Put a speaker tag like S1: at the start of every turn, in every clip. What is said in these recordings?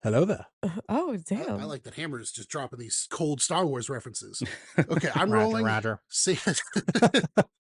S1: Hello there.
S2: Oh,
S3: I
S2: damn.
S3: like that Hammer is just dropping these cold Star Wars references. Okay, I'm
S1: Roger,
S3: rolling.
S1: Roger.
S3: See,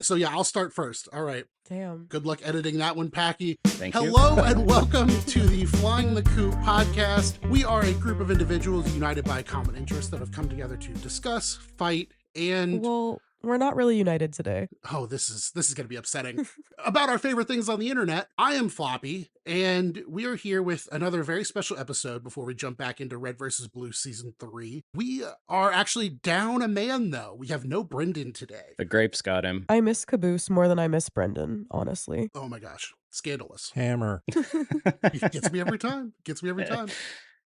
S3: so yeah, I'll start first. All right.
S2: Damn.
S3: Good luck editing that one, Packy.
S4: Thank you.
S3: Hello and welcome to the Flying the Coop podcast. We are a group of individuals united by a common interest that have come together to discuss, fight, and
S2: Well, we're not really united today.
S3: oh, this is going to be upsetting. About our favorite things on the internet. I am Floppy, and we are here with another very special episode before we jump back into Red versus Blue season 3. We are actually down a man, though. We have no Brendan today.
S4: The grapes got him.
S2: I miss Caboose more than I miss Brendan, honestly.
S3: Oh my gosh, scandalous.
S1: Hammer.
S3: It gets me every time. Gets me every time.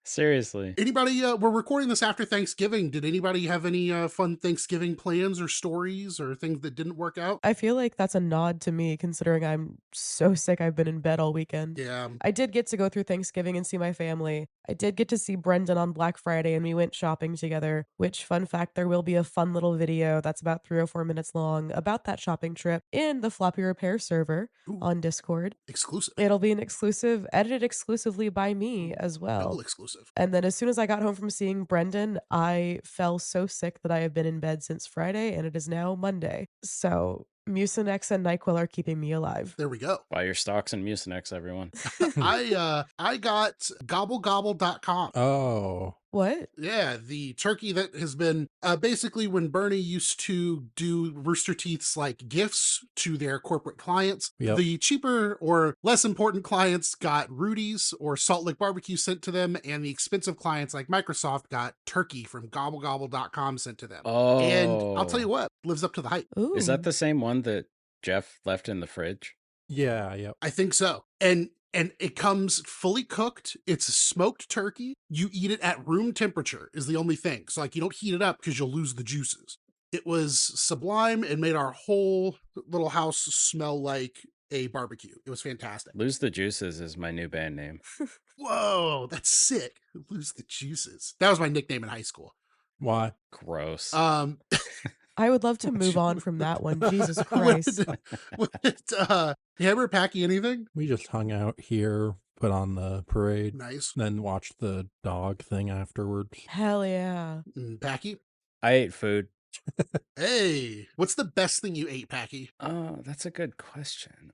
S4: Seriously.
S3: Anybody, we're recording this after Thanksgiving. Did anybody have any fun Thanksgiving plans or stories or things that didn't work out?
S2: I feel like that's a nod to me, considering I'm so sick I've been in bed all weekend.
S3: Yeah.
S2: I did get to go through Thanksgiving and see my family. I did get to see Brendan on Black Friday, and we went shopping together, which, fun fact, there will be a fun little video that's about 3 or 4 minutes long about that shopping trip in the Floppy Repair server
S3: Ooh,
S2: on Discord.
S3: exclusive.
S2: It'll be an exclusive, edited exclusively by me as well.
S3: Double exclusive.
S2: And then as soon as I got home from seeing Brendan, I fell so sick that I have been in bed since Friday, and it is now Monday. So Mucinex and NyQuil are keeping me alive.
S3: There we go.
S4: Buy your stocks and Mucinex, everyone.
S3: I got gobblegobble.com.
S1: Oh.
S2: What?
S3: Yeah, the turkey that has been basically when Bernie used to do Rooster Teeth's like gifts to their corporate clients,
S1: Yep.
S3: the cheaper or less important clients got Rudy's or Salt Lick Barbecue sent to them, and the expensive clients like Microsoft got turkey from gobblegobble.com sent to them.
S4: Oh.
S3: And I'll tell you what, lives up to the hype.
S2: Ooh.
S4: Is that the same one that Jeff left in the fridge?
S1: Yeah, yep.
S3: I think so. And it comes fully cooked. It's a smoked turkey. You eat it at room temperature is the only thing. So like you don't heat it up because you'll lose the juices. It was sublime and made our whole little house smell like a barbecue. It was fantastic.
S4: Lose the Juices is my new band name.
S3: Whoa, that's sick. Lose the juices. That was my nickname in high school.
S1: Why?
S4: Gross.
S2: I would love to move on from that one. Jesus Christ.
S3: Hammer, Packy, anything?
S1: We just hung out here, put on the parade,
S3: Nice.
S1: then watched the dog thing afterwards.
S2: Hell yeah.
S3: Packy?
S4: I ate food.
S3: Hey, what's the best thing you ate, Packy?
S4: Oh, that's a good question.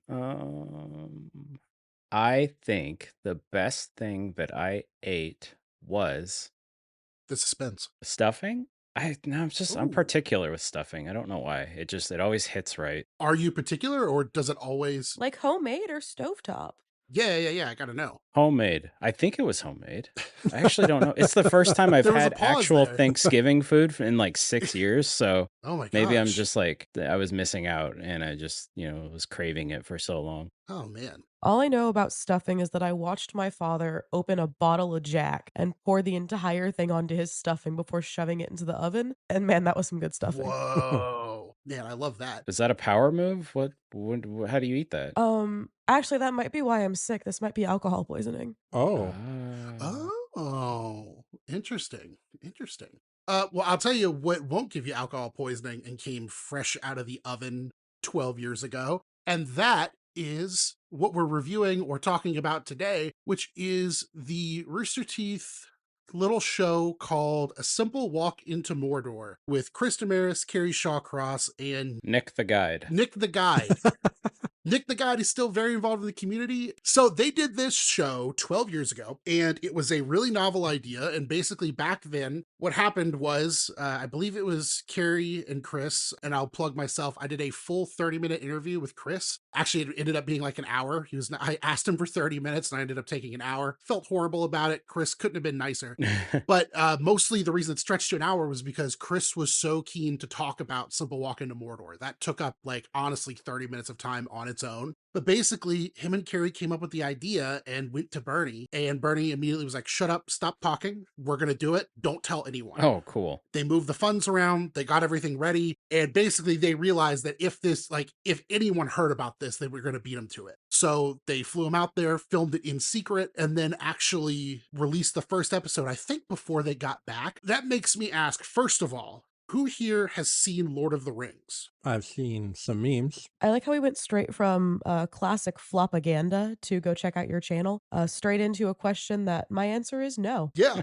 S4: I think the best thing that I ate was
S3: The suspense.
S4: stuffing. I'm
S3: Ooh.
S4: particular with stuffing. I don't know why. It always hits right.
S3: Are you particular or does it always?
S2: Like homemade or stovetop?
S3: Yeah. I gotta know.
S4: Homemade. I think it was homemade. I actually don't know. It's the first time I've
S3: There was a
S4: had
S3: pause
S4: actual
S3: there.
S4: Thanksgiving food in like 6 years. So
S3: Oh my gosh.
S4: maybe I'm just like, I was missing out and I just, was craving it for so long.
S3: Oh man.
S2: All I know about stuffing is that I watched my father open a bottle of Jack and pour the entire thing onto his stuffing before shoving it into the oven. And man, that was some good stuffing.
S3: Whoa. Man, I love that.
S4: Is that a power move? How do you eat that?
S2: Actually, that might be why I'm sick. This might be alcohol poisoning.
S1: Oh.
S3: Oh, interesting. Well, I'll tell you what won't give you alcohol poisoning and came fresh out of the oven 12 years ago. And that is what we're reviewing or talking about today, which is the Rooster Teeth little show called A Simple Walk into Mordor with Chris Damaris, Carrie Shawcross, and
S4: Nick the Guide.
S3: Nick the Guide. Nick the Guide is still very involved in the community. So they did this show 12 years ago, and it was a really novel idea. And basically back then, what happened was, I believe it was Carrie and Chris, and I'll plug myself. I did a full 30-minute interview with Chris. Actually, it ended up being like an hour. I asked him for 30 minutes, and I ended up taking an hour. Felt horrible about it. Chris couldn't have been nicer. But mostly the reason it stretched to an hour was because Chris was so keen to talk about Simple Walk into Mordor. That took up, like, honestly, 30 minutes of time on its own. But basically, him and Carrie came up with the idea and went to Bernie. And Bernie immediately was like, shut up, stop talking. We're going to do it. Don't tell anyone.
S4: Oh, cool.
S3: They moved the funds around. They got everything ready. And basically, they realized that if anyone heard about this, they were going to beat them to it. So they flew him out there, filmed it in secret, and then actually released the first episode, I think, before they got back. That makes me ask, first of all, who here has seen Lord of the Rings?
S1: I've seen some memes.
S2: I like how we went straight from classic flopaganda to go check out your channel, straight into a question that my answer is no.
S3: Yeah.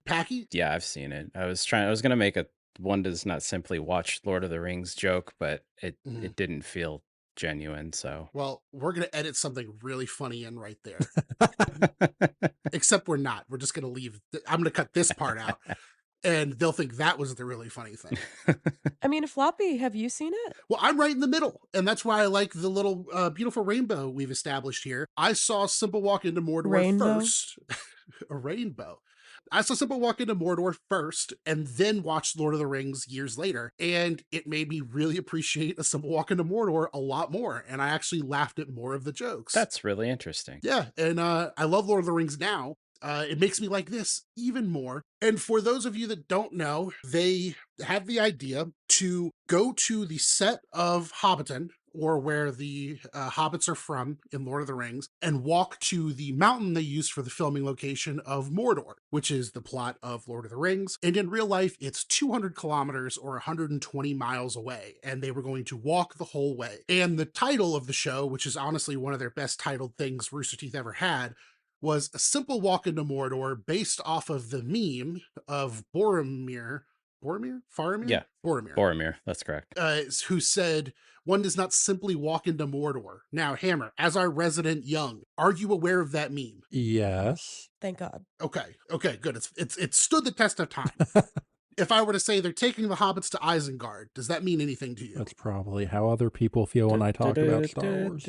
S3: Packy?
S4: Yeah, I've seen it. I was gonna make a one does not simply watch Lord of the Rings joke, but it
S3: Mhm.
S4: it didn't feel genuine, so
S3: Well, we're going to edit something really funny in right there. Except we're not. We're just going to leave. I'm going to cut this part out, and they'll think that was the really funny thing.
S2: I mean, Floppy, have you seen it?
S3: Well, I'm right in the middle, and that's why I like the little beautiful rainbow we've established here. I saw Simple Walk into Mordor
S2: Rainbow?
S3: first. A rainbow. I saw Simple Walk into Mordor first, and then watched Lord of the Rings years later, and it made me really appreciate A Simple Walk into Mordor a lot more, and I actually laughed at more of the jokes.
S4: that's really interesting.
S3: Yeah, and I love Lord of the Rings now. It makes me like this even more. And for those of you that don't know, they had the idea to go to the set of Hobbiton, or where the hobbits are from in Lord of the Rings, and walk to the mountain they used for the filming location of Mordor, which is the plot of Lord of the Rings. And in real life, it's 200 kilometers or 120 miles away, and they were going to walk the whole way. And the title of the show, which is honestly one of their best titled things Rooster Teeth ever had, was A Simple Walk into Mordor, based off of the meme of Boromir. Boromir? Faramir?
S4: Yeah.
S3: Boromir.
S4: Boromir, that's correct.
S3: Who said, "One does not simply walk into Mordor." Now, Hammer, as our resident young, are you aware of that meme?
S1: Yes.
S2: Thank God.
S3: Okay, good. It stood the test of time. If I were to say they're taking the hobbits to Isengard, does that mean anything to you?
S1: That's probably how other people feel when I talk about Star Wars.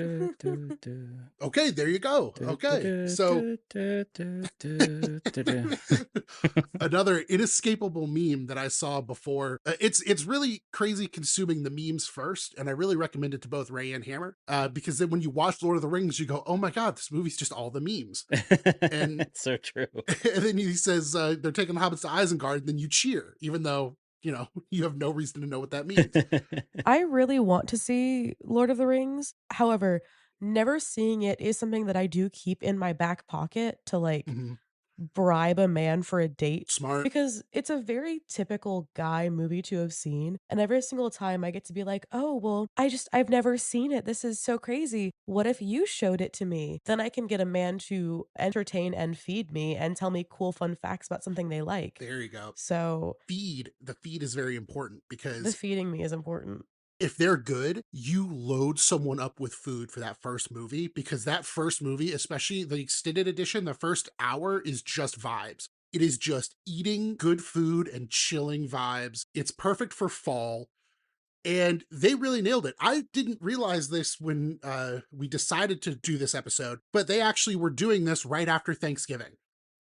S3: Okay, there you go. Okay, so another inescapable meme that I saw before. It's really crazy consuming the memes first, and I really recommend it to both Ray and Hammer, because then when you watch Lord of the Rings, you go, "Oh my god, this movie's just all the memes." And
S4: It's so true.
S3: and then he says they're taking the hobbits to Isengard, and then you cheer, even though you have no reason to know what that means.
S2: I really want to see Lord of the Rings. However, never seeing it is something that I do keep in my back pocket to like
S3: Mhm.
S2: bribe a man for a date,
S3: Smart.
S2: because it's a very typical guy movie to have seen. And every single time I get to be like, oh, well, I've never seen it. This is so crazy. What if you showed it to me? Then I can get a man to entertain and feed me and tell me cool, fun facts about something they like.
S3: There you go.
S2: So
S3: The feed is very important,
S2: the
S3: because
S2: feeding me is important.
S3: if they're good, you load someone up with food for that first movie, because that first movie, especially the extended edition, the first hour is just vibes. It is just eating good food and chilling vibes. It's perfect for fall. And they really nailed it. I didn't realize this when we decided to do this episode, but they actually were doing this right after Thanksgiving.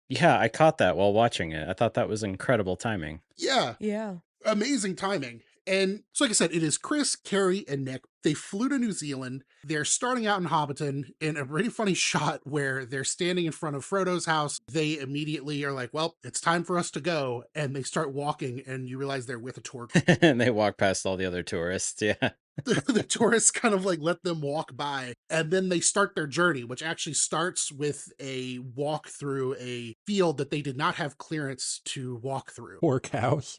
S4: Yeah, I caught that while watching it. I thought that was incredible timing.
S3: Yeah,
S2: Yeah.
S3: amazing timing. And so, like I said, it is Chris, Carrie, and Nick. They flew to New Zealand. They're starting out in Hobbiton in a really funny shot where they're standing in front of Frodo's house. They immediately are like, well, it's time for us to go. And they start walking, and you realize they're with a tour group.
S4: And they walk past all the other tourists. Yeah.
S3: The tourists kind of like let them walk by, and then they start their journey, which actually starts with a walk through a field that they did not have clearance to walk through.
S1: Poor cows.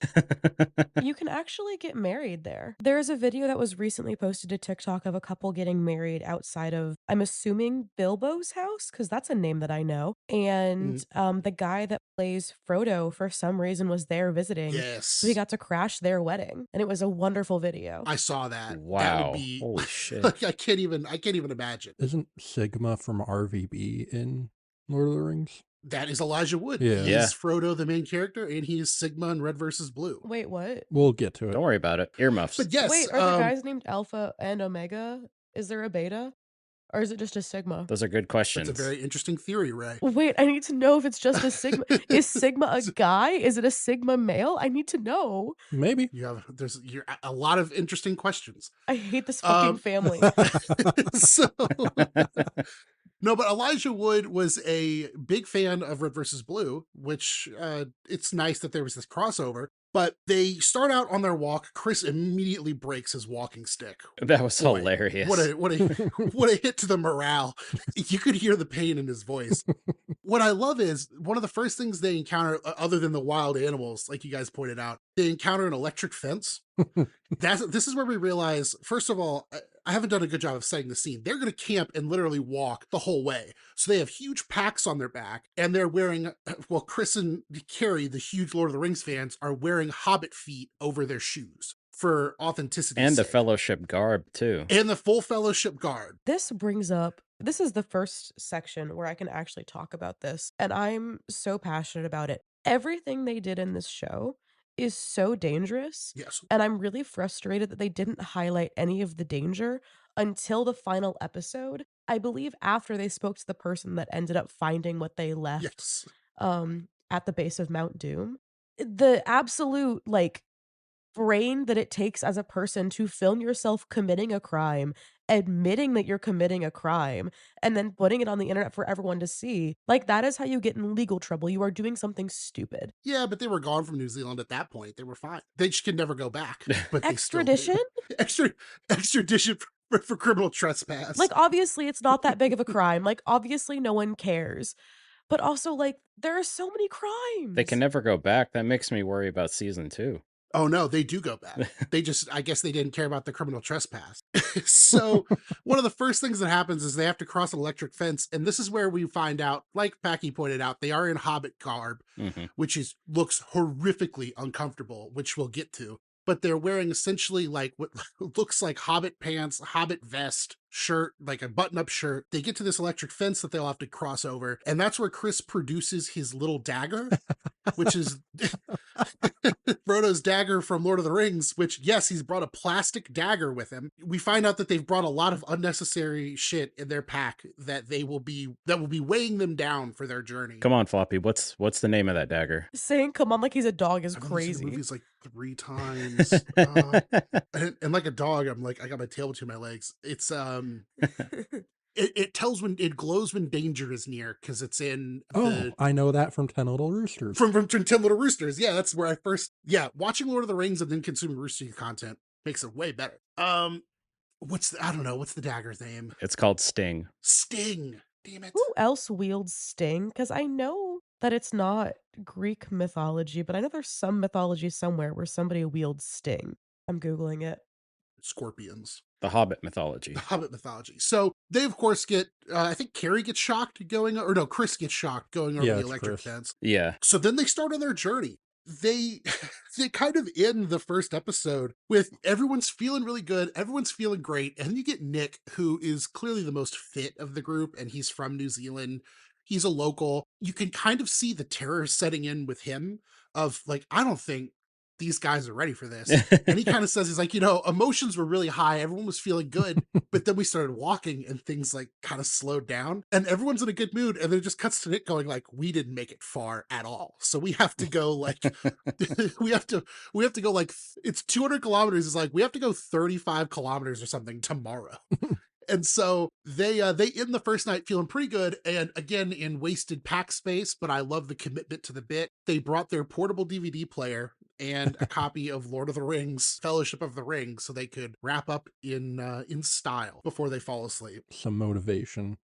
S2: You can actually get married there. There's a video that was recently posted to TikTok of a couple getting married outside of, I'm assuming, Bilbo's house, because that's a name that I know. And the guy that plays Frodo, for some reason, was there visiting.
S3: Yes.
S2: So he got to crash their wedding. And it was a wonderful video.
S3: I saw that. That
S4: Wow.
S3: would be
S4: Holy shit.
S3: like I can't even imagine.
S1: Isn't Sigma from RVB in Lord of the Rings?
S3: That is Elijah Wood.
S1: Yeah.
S3: He
S4: Yeah.
S3: is Frodo, the main character, and he is Sigma in Red versus Blue.
S2: Wait, what?
S1: We'll get to it.
S4: Don't worry about it. Earmuffs.
S3: But yes,
S2: Wait, are there guys named Alpha and Omega? Is there a beta? Or is it just a Sigma?
S4: Those are good questions.
S3: that's a very interesting theory, Ray.
S2: Wait, I need to know if it's just a Sigma. Is Sigma a guy? Is it a Sigma male? I need to know.
S1: Maybe.
S3: There's a lot of interesting questions.
S2: I hate this fucking family.
S3: So no, but Elijah Wood was a big fan of Red versus Blue, which it's nice that there was this crossover. But they start out on their walk. Chris immediately breaks his walking stick.
S4: That was
S3: Boy,
S4: hilarious.
S3: what a hit to the morale. You could hear the pain in his voice. What I love is one of the first things they encounter, other than the wild animals, like you guys pointed out, they encounter an electric fence. This is where we realize, first of all, I haven't done a good job of setting the scene. They're going to camp and literally walk the whole way. So they have huge packs on their back, and they're wearing, well, Chris and Carrie, the huge Lord of the Rings fans, are wearing Hobbit feet over their shoes for authenticity.
S4: And the fellowship garb, too.
S3: And the full fellowship guard.
S2: This brings up, this is the first section where I can actually talk about this, and I'm so passionate about it. Everything they did in this show is so dangerous,
S3: Yes.
S2: and I'm really frustrated that they didn't highlight any of the danger until the final episode. I believe after they spoke to the person that ended up finding what they left
S3: Yes.
S2: at the base of Mount Doom. The absolute, like, brain that it takes as a person to film yourself committing a crime, admitting that you're committing a crime, and then putting it on the internet for everyone to see. Like, that is how you get in legal trouble. You are doing something stupid.
S3: Yeah, but they were gone from New Zealand at that point. They were fine. They just could never go back. But they still do.
S2: Extradition?
S3: Extradition for criminal trespass.
S2: Like, obviously, it's not that big of a crime. Like, obviously, no one cares. But also, like, there are so many crimes.
S4: They can never go back. That makes me worry about season 2.
S3: Oh, no, they do go back. I guess they didn't care about the criminal trespass. So one of the first things that happens is they have to cross an electric fence. And this is where we find out, like Packy pointed out, they are in Hobbit garb, which looks horrifically uncomfortable, which we'll get to. But they're wearing essentially like what looks like Hobbit pants, Hobbit vest, shirt, like a button-up shirt. They get to this electric fence that they'll have to cross over. And that's where Chris produces his little dagger, which is Frodo's dagger from Lord of the Rings, which, yes, he's brought a plastic dagger with him. We find out that they've brought a lot of unnecessary shit in their pack that will be weighing them down for their journey.
S4: Come on, Floppy. What's the name of that dagger?
S2: Saying come on like he's a dog is
S3: I've only seen
S2: crazy.
S3: the movies like 3 times. And like a dog, I'm like, I got my tail between my legs. It's it tells when it glows when danger is near, because it's in
S1: I know that from 10 Little Roosters.
S3: From 10 Little Roosters. Yeah, that's where I first watching Lord of the Rings and then consuming Rooster Teeth content makes it way better. What's the dagger's name?
S4: It's called Sting.
S3: Sting. Damn it.
S2: Who else wields Sting? Because I know that it's not Greek mythology, but I know there's some mythology somewhere where somebody wields Sting. I'm Googling it.
S3: Scorpions.
S4: The Hobbit mythology.
S3: The Hobbit mythology. So they, of course, get, I think Carrie gets shocked Chris gets shocked going over the electric fence.
S4: Yeah.
S3: So then they start on their journey. They kind of end the first episode with everyone's feeling really good, everyone's feeling great, and then you get Nick, who is clearly the most fit of the group, and he's from New Zealand. He's a local. You can kind of see the terror setting in with him of like, I don't think these guys are ready for this. And he kind of says, he's like, emotions were really high. Everyone was feeling good. But then we started walking and things like kind of slowed down and everyone's in a good mood. And then it just cuts to Nick going like, we didn't make it far at all. So we have to go like, we have to go like, it's 200 kilometers. It's like, we have to go 35 kilometers or something tomorrow. And so they end the first night feeling pretty good, and again in wasted pack space, but I love the commitment to the bit. They brought their portable DVD player and a copy of Lord of the Rings, Fellowship of the Ring, so they could wrap up in style before they fall asleep.
S1: Some motivation.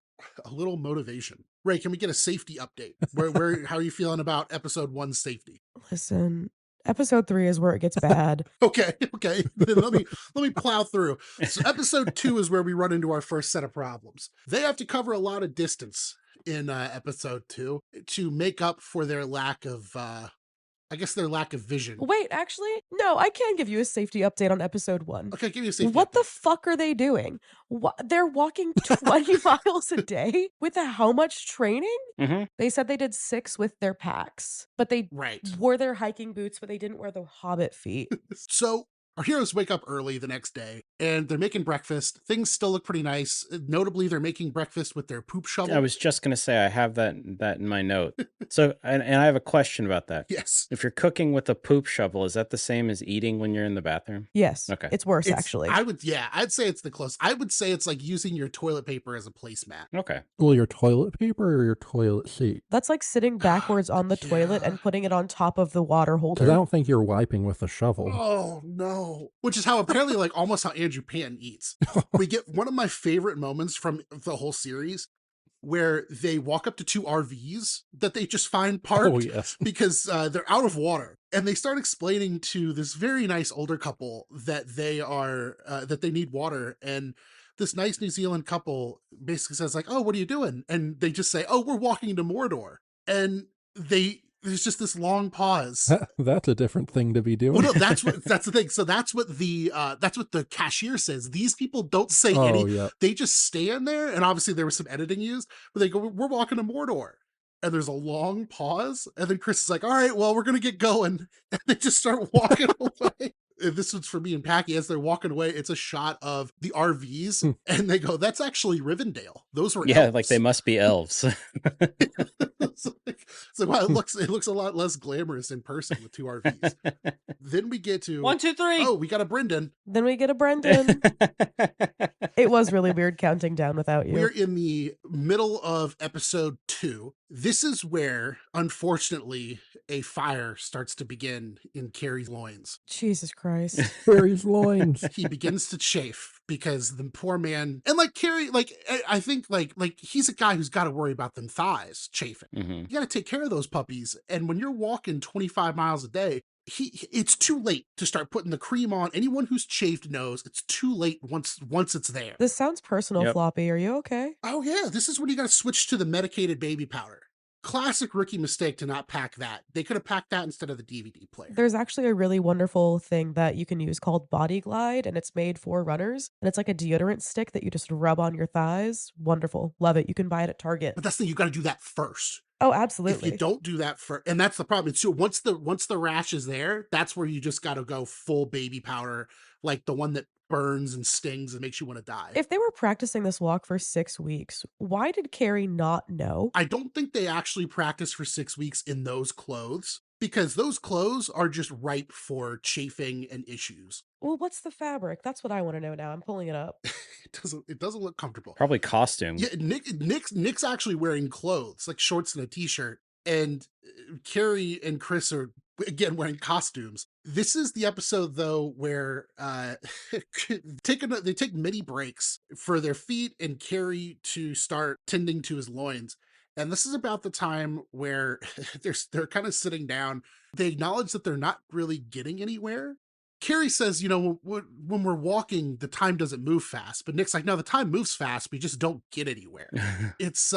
S3: A little motivation. Ray, can we get a safety update? Where how are you feeling about episode 1 safety?
S2: Listen, episode 3 is where it gets bad.
S3: Okay. Then let me plow through. So episode 2 is where we run into our first set of problems. They have to cover a lot of distance in episode 2 to make up for their lack of their lack of vision.
S2: Wait, actually, no, I can give you a safety update on episode 1.
S3: Okay, give me a safety
S2: What
S3: update.
S2: the fuck are they doing? They're walking 20 miles a day with how much training?
S4: Mm-hmm.
S2: They said they did 6 with their packs, but they wore their hiking boots, but they didn't wear the Hobbit feet.
S3: So Our heroes wake up early the next day and they're making breakfast. Things still look pretty nice. Notably, they're making breakfast with their poop
S4: I
S3: shovel.
S4: was just gonna say I have that in my note. So, and I have a question about that.
S3: Yes.
S4: If you're cooking with a poop shovel, is that the same as eating when you're in the bathroom?
S2: Yes,
S4: Okay.
S2: it's worse actually.
S3: I'd say it's the close. I would say it's like using your toilet paper as a placemat.
S4: Okay.
S1: Well, your toilet paper or your toilet seat?
S2: That's like sitting backwards on the toilet
S3: Yeah.
S2: and putting it on top of the water
S1: Because I
S2: holder.
S1: don't think you're wiping with a shovel.
S3: Oh no. Which is how apparently like almost how Andrew Pan eats. We get one of my favorite moments from the whole series where they walk up to two RVs that they just find parked
S1: Oh, yes.
S3: because they're out of water, and they start explaining to this very nice older couple that they need water, and this nice New Zealand couple basically says like, "Oh, what are you doing?" And they just say, "Oh, we're walking to Mordor," and there's just this long pause.
S1: That's a different thing to be doing.
S3: Well, no, that's the thing. So that's what the cashier says. These people don't say
S1: Oh, yeah.
S3: they just stand there, and obviously there was some editing used, but they go, "We're walking to Mordor." And there's a long pause, and then Chris is like, "All right, well, we're gonna get going." And they just start walking away. And this one's for me and Packy. As they're walking away, it's a shot of the RVs, and they go, "That's actually Rivendell. Those were
S4: Yeah,
S3: elves."
S4: like they must be elves.
S3: So wow, it looks a lot less glamorous in person with two RVs. Then we get to
S5: 1, 2, 3.
S3: oh, we got a Brendan.
S2: Then we get a Brendan. It was really weird counting down without you.
S3: We're in the middle of episode 2. This is where, unfortunately, a fire starts to begin in Carrie's loins.
S2: Jesus Christ.
S1: Barry's loins.
S3: He begins to chafe because the poor man, and like Carrie, like I think like he's a guy who's got to worry about them thighs chafing.
S4: Mhm.
S3: You got to take care of those puppies. And when you're walking 25 miles a day, it's too late to start putting the cream on. Anyone who's chafed knows it's too late once it's there.
S2: This sounds personal,
S4: Yep.
S2: Floppy. Are you okay?
S3: Oh yeah, this is when you got to switch to the medicated baby powder. Classic rookie mistake to not pack that. They could have packed that instead of the DVD player.
S2: There's actually a really wonderful thing that you can use called Body Glide, and it's made for runners. And it's like a deodorant stick that you just rub on your thighs. Wonderful. Love it. You can buy it at Target.
S3: But that's the thing, you got to do that first.
S2: Oh,
S3: If
S2: absolutely.
S3: you don't do that first, and that's the problem too. Once the rash is there, that's where you just got to go full baby powder, like the one that burns and stings and makes you want to die.
S2: If they were practicing this walk for 6 weeks, why did Carrie not know?
S3: I don't think they actually practice for 6 weeks in those clothes, because those clothes are just ripe for chafing and issues.
S2: Well, what's the fabric? That's what I want to know now. I'm pulling it up.
S3: It doesn't look comfortable.
S4: Probably costume.
S3: Yeah, Nick's actually wearing clothes, like shorts and a t-shirt, and Carrie and Chris are again wearing costumes. This is the episode though where they take mini breaks for their feet and Carrie to start tending to his loins. And this is about the time where they're kind of sitting down. They acknowledge that they're not really getting anywhere. Carrie says, when we're walking, the time doesn't move fast. But Nick's like, no, the time moves fast. We just don't get anywhere. It's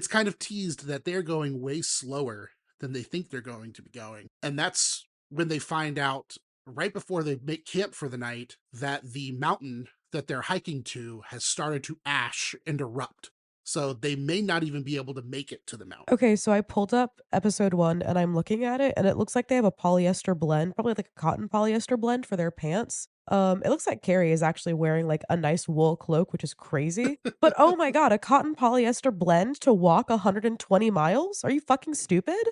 S3: kind of teased that they're going way slower than they think they're going to be going. And that's when they find out right before they make camp for the night that the mountain that they're hiking to has started to ash and erupt. So they may not even be able to make it to the mountain.
S2: Okay, so I pulled up episode 1 and I'm looking at it and it looks like they have a polyester blend, probably like a cotton polyester blend for their pants. It looks like Carrie is actually wearing like a nice wool cloak, which is crazy. But oh my god, a cotton polyester blend to walk 120 miles? Are you fucking stupid?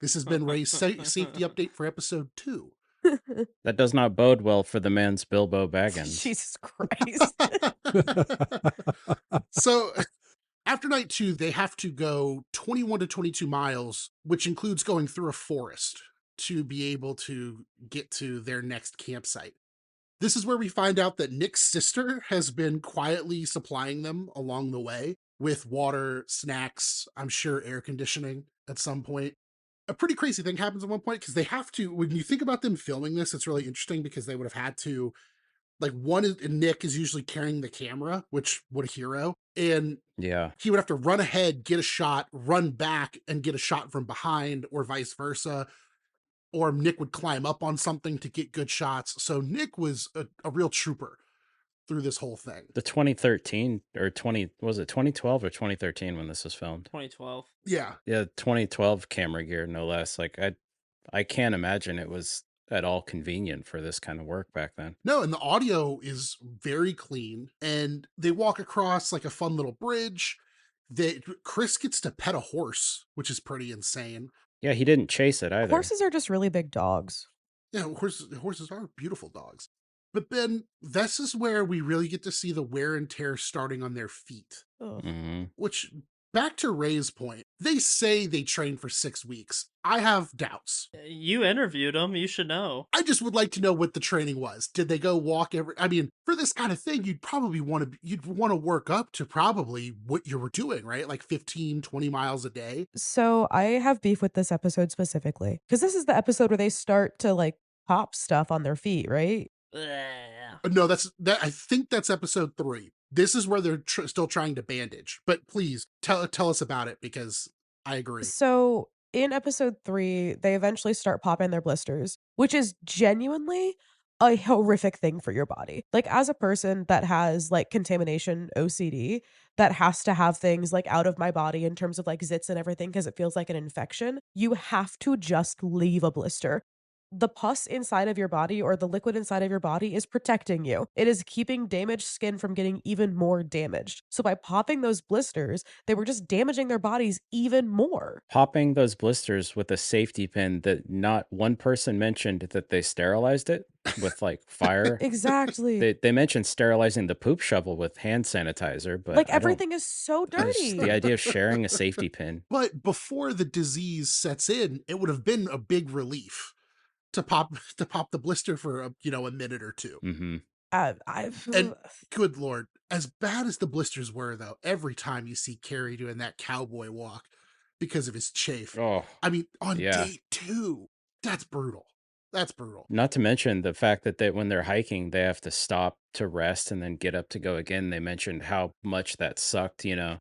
S3: This has been Ray's safety update for episode 2.
S4: That does not bode well for the man's Bilbo Baggins.
S2: Jesus Christ.
S3: So after night 2, they have to go 21 to 22 miles, which includes going through a forest to be able to get to their next campsite. This is where we find out that Nick's sister has been quietly supplying them along the way with water, snacks, I'm sure air conditioning at some point. A pretty crazy thing happens at one point because they have to, when you think about them filming this, it's really interesting because they would have had to, like Nick is usually carrying the camera, which what a hero. And
S4: Yeah.
S3: he would have to run ahead, get a shot, run back and get a shot from behind or vice versa. Or Nick would climb up on something to get good shots. So Nick was a real trooper through this whole thing.
S4: The 2013 or 20, was it 2012 or 2013 when this was filmed?
S5: 2012.
S3: Yeah.
S4: Yeah, 2012 camera gear, no less. Like I can't imagine it was at all convenient for this kind of work back then.
S3: No, and the audio is very clean. And they walk across like a fun little bridge. Chris gets to pet a horse, which is pretty insane.
S4: Yeah, he didn't chase it either.
S2: Horses are just really big dogs.
S3: Yeah, horses are beautiful dogs. But then this is where we really get to see the wear and tear starting on their feet.
S2: Ugh.
S4: Hmm.
S3: Which, back to Ray's point, they say they trained for 6 weeks. I have doubts.
S5: You interviewed him. You should know.
S3: I just would like to know what the training was. Did they go walk I mean, for this kind of thing, you'd probably you'd want to work up to probably what you were doing, right? Like 15, 20 miles a day.
S2: So I have beef with this episode specifically because this is the episode where they start to like pop stuff on their feet, right?
S5: Ugh.
S3: No, I think that's episode 3. This is where they're still trying to bandage. But please tell us about it because I agree.
S2: So in episode 3, they eventually start popping their blisters, which is genuinely a horrific thing for your body. Like as a person that has like contamination OCD, that has to have things like out of my body in terms of like zits and everything because it feels like an infection, you have to just leave a blister. The pus inside of your body or the liquid inside of your body is protecting you. It is keeping damaged skin from getting even more damaged. So by popping those blisters, they were just damaging their bodies even more.
S4: Popping those blisters with a safety pin that not one person mentioned that they sterilized it with like fire.
S2: Exactly.
S4: They mentioned sterilizing the poop shovel with hand sanitizer, but
S2: Like
S4: I don't.
S2: everything is so
S4: Just the
S2: dirty.
S4: idea of sharing a safety pin.
S3: But before the disease sets in, it would have been a big relief to pop the blister for a minute or two.
S4: Hmm.
S2: I've
S3: And good Lord, as bad as the blisters were, though, every time you see Carrie doing that cowboy walk because of his chafe,
S4: Oh,
S3: I mean, on
S4: yeah.
S3: day 2, that's brutal. That's brutal.
S4: Not to mention the fact that when they're hiking, they have to stop to rest and then get up to go again. They mentioned how much that sucked,
S2: yeah.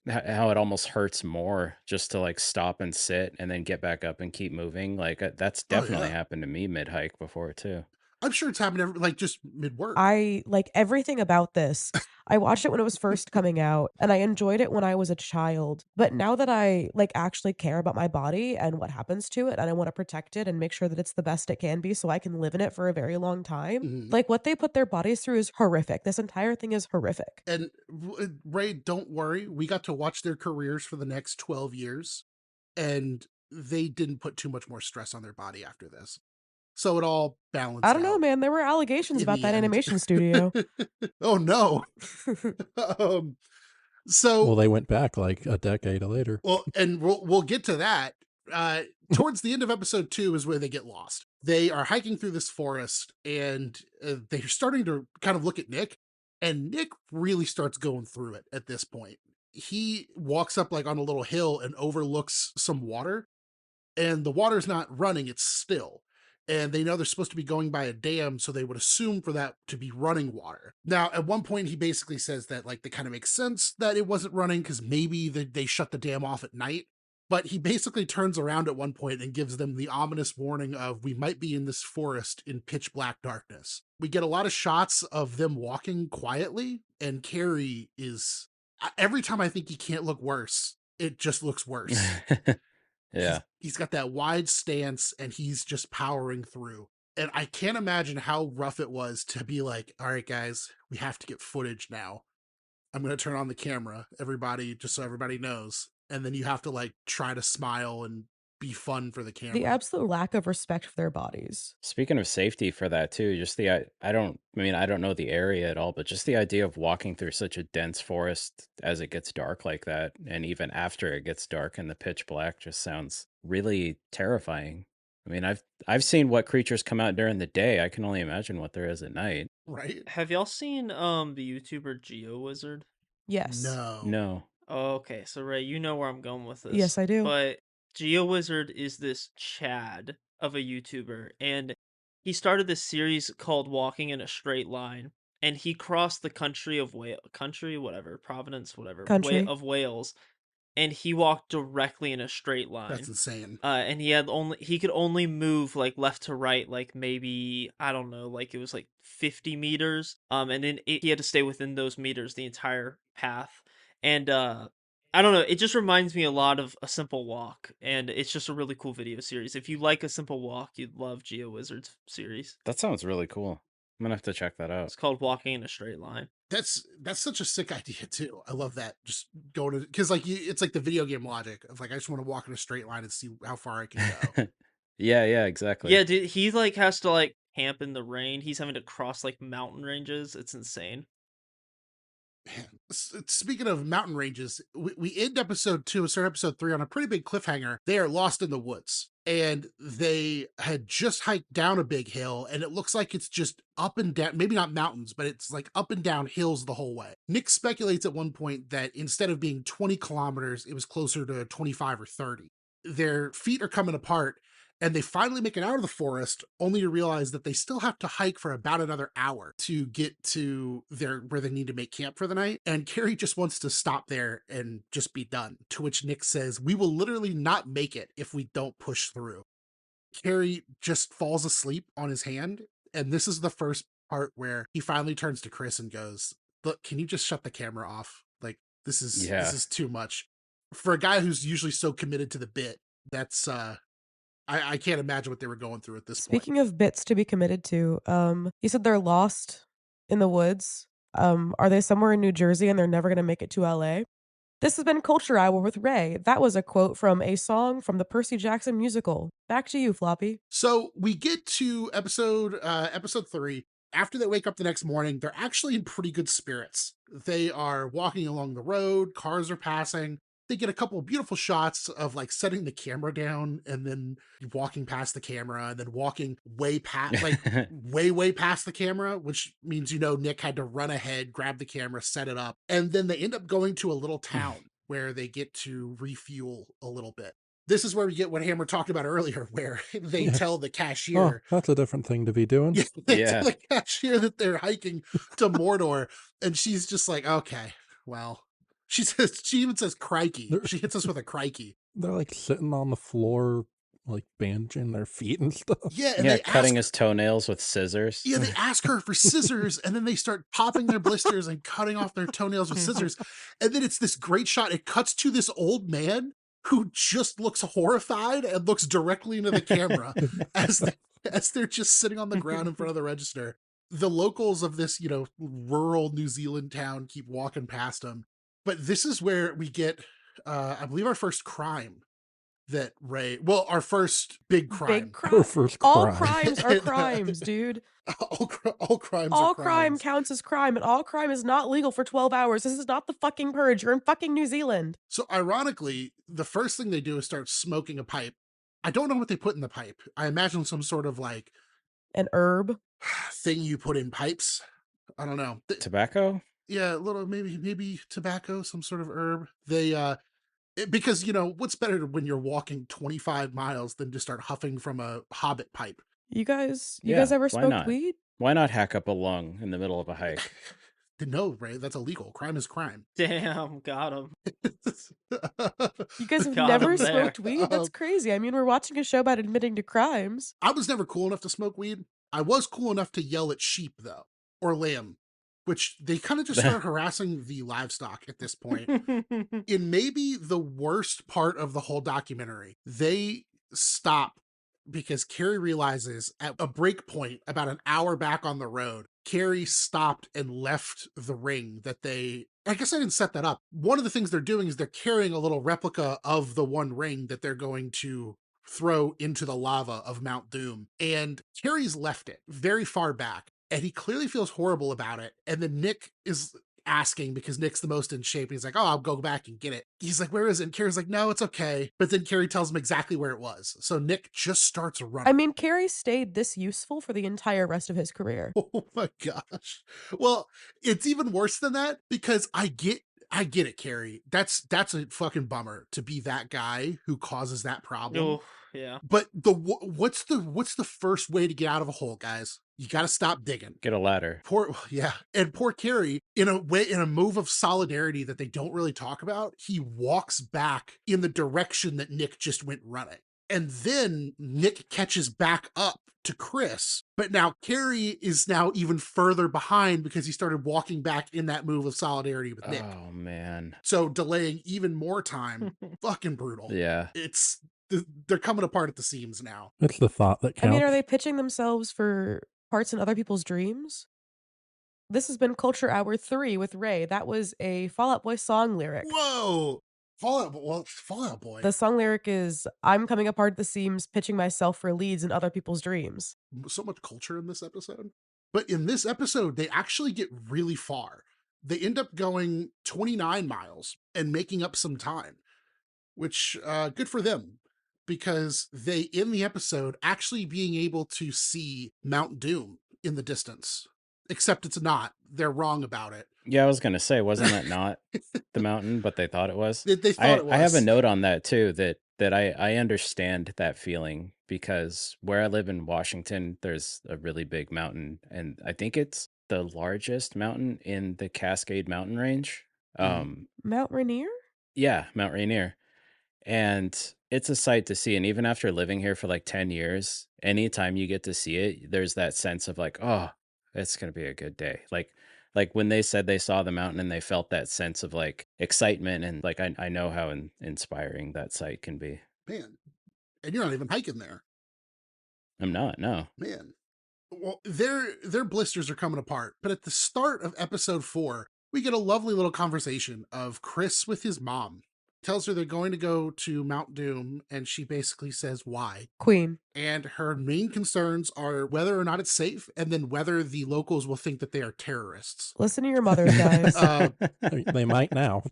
S4: how it almost hurts more just to like stop and sit and then get back up and keep moving. Like that's
S3: Oh,
S4: definitely
S3: yeah.
S4: happened to me mid hike before too.
S3: I'm sure it's happened like just mid-work.
S2: I like everything about this. I watched it when it was first coming out and I enjoyed it when I was a child. But now that I like actually care about my body and what happens to it and I want to protect it and make sure that it's the best it can be so I can live in it for a very long time,
S3: Mhm.
S2: like what they put their bodies through is horrific. This entire thing is horrific.
S3: And Ray, don't worry. We got to watch their careers for the next 12 years, and they didn't put too much more stress on their body after this. So it all balanced
S2: I don't know,
S3: out
S2: man. There were allegations
S3: in
S2: about
S3: the
S2: that
S3: end.
S2: animation studio.
S3: Oh, no.
S1: Well,
S3: So,
S1: they went back like a decade later.
S3: well, and we'll get to that. Towards the end of episode 2 is where they get lost. They are hiking through this forest, and they're starting to kind of look at Nick, and Nick really starts going through it at this point. He walks up like on a little hill and overlooks some water, and the water's not running, it's still. And they know they're supposed to be going by a dam, so they would assume for that to be running water. Now, at one point, he basically says that like it kind of makes sense that it wasn't running because maybe they shut the dam off at night. But he basically turns around at one point and gives them the ominous warning of we might be in this forest in pitch black darkness. We get a lot of shots of them walking quietly, and Carrie is every time I think he can't look worse, it just looks worse.
S4: Yeah.
S3: He's got that wide stance and he's just powering through. And I can't imagine how rough it was to be like, all right, guys, we have to get footage now. I'm going to turn on the camera, everybody, just so everybody knows. And then you have to like try to smile and be fun for the camera.
S2: The absolute lack of respect for their bodies.
S4: Speaking of safety for that too, just I don't know the area at all, but just the idea of walking through such a dense forest as it gets dark like that, and even after it gets dark and the pitch black just sounds really terrifying. I mean, I've seen what creatures come out during the day. I can only imagine what there is at night.
S3: Right?
S5: Have y'all seen the YouTuber GeoWizard?
S2: Yes.
S3: No.
S4: No.
S5: Oh, okay, so Ray, you know where I'm going with this.
S2: Yes, I do.
S5: But GeoWizard is this Chad of a YouTuber, and he started this series called Walking in a Straight Line, and he crossed the country of Providence, whatever,
S2: Country.
S5: of Wales, and he walked directly in a straight line.
S3: That's insane.
S5: And he could only move like left to right, like maybe I don't know, like it was like 50 meters. And then he had to stay within those meters the entire path. And I don't know, it just reminds me a lot of A Simple Walk, and it's just a really cool video series. If you like A Simple Walk, you'd love GeoWizard's series.
S4: That sounds really cool. I'm gonna have to check that out.
S5: It's called Walking in a Straight Line.
S3: That's such a sick idea too. I love that. Just go to, because like it's like the video game logic of like I just want to walk in a straight line and see how far I can go.
S4: Yeah, exactly.
S5: Yeah, dude, he like has to like camp in the rain. He's having to cross like mountain ranges. It's insane.
S3: Man, speaking of mountain ranges, we end episode 2 and start episode 3 on a pretty big cliffhanger. They are lost in the woods, and they had just hiked down a big hill, and it looks like it's just up and down, maybe not mountains, but it's like up and down hills the whole way. Nick speculates at one point that instead of being 20 kilometers, it was closer to 25 or 30. Their feet are coming apart, and they finally make it out of the forest, only to realize that they still have to hike for about another hour to get to where they need to make camp for the night. And Carrie just wants to stop there and just be done. To which Nick says, "We will literally not make it if we don't push through." Carrie just falls asleep on his hand. And this is the first part where he finally turns to Chris and goes, "Look, can you just shut the camera off? Like, this is too much." For a guy who's usually so committed to the bit, that's I can't imagine what they were going through at this point.
S2: Speaking of bits to be committed to, you said they're lost in the woods. Are they somewhere in New Jersey and they're never gonna make it to LA? This has been Culture Hour with Ray. That was a quote from a song from the Percy Jackson musical. Back to you, Floppy.
S3: So we get to episode 3. After they wake up the next morning, they're actually in pretty good spirits. They are walking along the road, cars are passing. They get a couple of beautiful shots of like setting the camera down and then walking past the camera and then walking way past, like way past the camera, which means, Nick had to run ahead, grab the camera, set it up. And then they end up going to a little town where they get to refuel a little bit. This is where we get what Hammer talked about earlier, where they tell the
S1: Oh,
S3: cashier,
S1: that's a different thing to be doing.
S3: they
S4: Yeah.
S3: tell the cashier that they're hiking to Mordor, and she's just like, okay, well, she even says crikey. She hits us with a crikey.
S1: They're like sitting on the floor, like bandaging their feet and stuff.
S3: Yeah, and
S4: Yeah,
S3: they
S4: cutting
S3: ask,
S4: his toenails with scissors.
S3: yeah, they ask her for scissors, and then they start popping their blisters and cutting off their toenails with scissors. And then it's this great shot. It cuts to this old man who just looks horrified and looks directly into the camera as they're just sitting on the ground in front of the register. The locals of this, rural New Zealand town keep walking past them. But this is where we get, I believe, our first crime that our first big crime.
S2: Big
S1: Our
S2: crime.
S1: first
S2: All
S1: crime.
S2: crimes are crimes, dude.
S3: all crimes
S2: All
S3: are
S2: crime
S3: crimes.
S2: counts as crime, and all crime is not legal for 12 hours. This is not the fucking purge. You're in fucking New Zealand.
S3: So ironically, the first thing they do is start smoking a pipe. I don't know what they put in the pipe. I imagine some sort of like
S2: An herb.
S3: thing you put in pipes. I don't know.
S4: Tobacco?
S3: Yeah, a little maybe tobacco, some sort of herb. They because what's better when you're walking 25 miles than to start huffing from a hobbit pipe.
S2: You guys
S4: Yeah,
S2: ever
S4: why
S2: smoked
S4: not?
S2: weed?
S4: Why not hack up a lung in the middle of a hike?
S3: No, Ray, that's illegal. Crime is crime.
S5: Damn, got him.
S2: You guys have
S5: Got
S2: never
S5: him there.
S2: smoked weed? That's crazy. I mean, we're watching a show about admitting to crimes.
S3: I was never cool enough to smoke weed. I was cool enough to yell at sheep, though, or lamb, which they kind of just start harassing the livestock at this point. In maybe the worst part of the whole documentary, they stop because Carrie realizes at a break point about an hour back on the road, Carrie stopped and left the ring that I guess I didn't set that up. One of the things they're doing is they're carrying a little replica of the one ring that they're going to throw into the lava of Mount Doom. And Carrie's left it very far back, and he clearly feels horrible about it. And then Nick is asking, because Nick's the most in shape. He's like, "Oh, I'll go back and get it." He's like, "Where is it?" And Carrie's like, "No, it's okay." But then Carrie tells him exactly where it was. So Nick just starts running.
S2: I mean, Carrie stayed this useful for the entire rest of his career.
S3: Oh my gosh. Well, it's even worse than that, because I get it, Carrie. That's a fucking bummer to be that guy who causes that problem.
S5: Oh, yeah.
S3: But what's the first way to get out of a hole, guys? You got to stop digging.
S4: Get a ladder.
S3: And poor Carrie, in a move of solidarity that they don't really talk about, he walks back in the direction that Nick just went running. And then Nick catches back up to Chris, but now Carrie is now even further behind because he started walking back in that move of solidarity with Nick.
S4: Oh man.
S3: So delaying even more time. Fucking brutal.
S4: Yeah.
S3: They're coming apart at the seams now.
S1: It's the thought that
S2: I
S1: counts.
S2: mean, are they pitching themselves for parts in other people's dreams? This has been Culture Hour 3 with Ray. That was a Fall Out Boy song lyric.
S3: Whoa! Fallout Boy.
S2: The song lyric is, I'm coming apart at the seams, pitching myself for leads in other people's dreams.
S3: So much culture in this episode. But in this episode, they actually get really far. They end up going 29 miles and making up some time, which good for them, because they, in the episode, actually being able to see Mount Doom in the distance. Except it's not. They're wrong about it.
S4: Yeah, I was gonna say, wasn't that not the mountain, but they thought it was?
S3: They thought it was.
S4: I have a note on that too, that I understand that feeling, because where I live in Washington, there's a really big mountain, and I think it's the largest mountain in the Cascade Mountain Range.
S2: Mount Rainier?
S4: Yeah, Mount Rainier. And it's a sight to see. And even after living here for like 10 years, anytime you get to see it, there's that sense of like, oh, it's going to be a good day. Like when they said they saw the mountain and they felt that sense of like excitement. And like, I know how inspiring that sight can be.
S3: Man, and you're not even hiking there.
S4: I'm not, no.
S3: Man. Well, their blisters are coming apart. But at the start of episode 4, we get a lovely little conversation of Chris with his mom. Tells her they're going to go to Mount Doom, and she basically says why.
S2: Queen.
S3: And her main concerns are whether or not it's safe, and then whether the locals will think that they are terrorists.
S2: Listen to your mother, guys.
S1: They might now.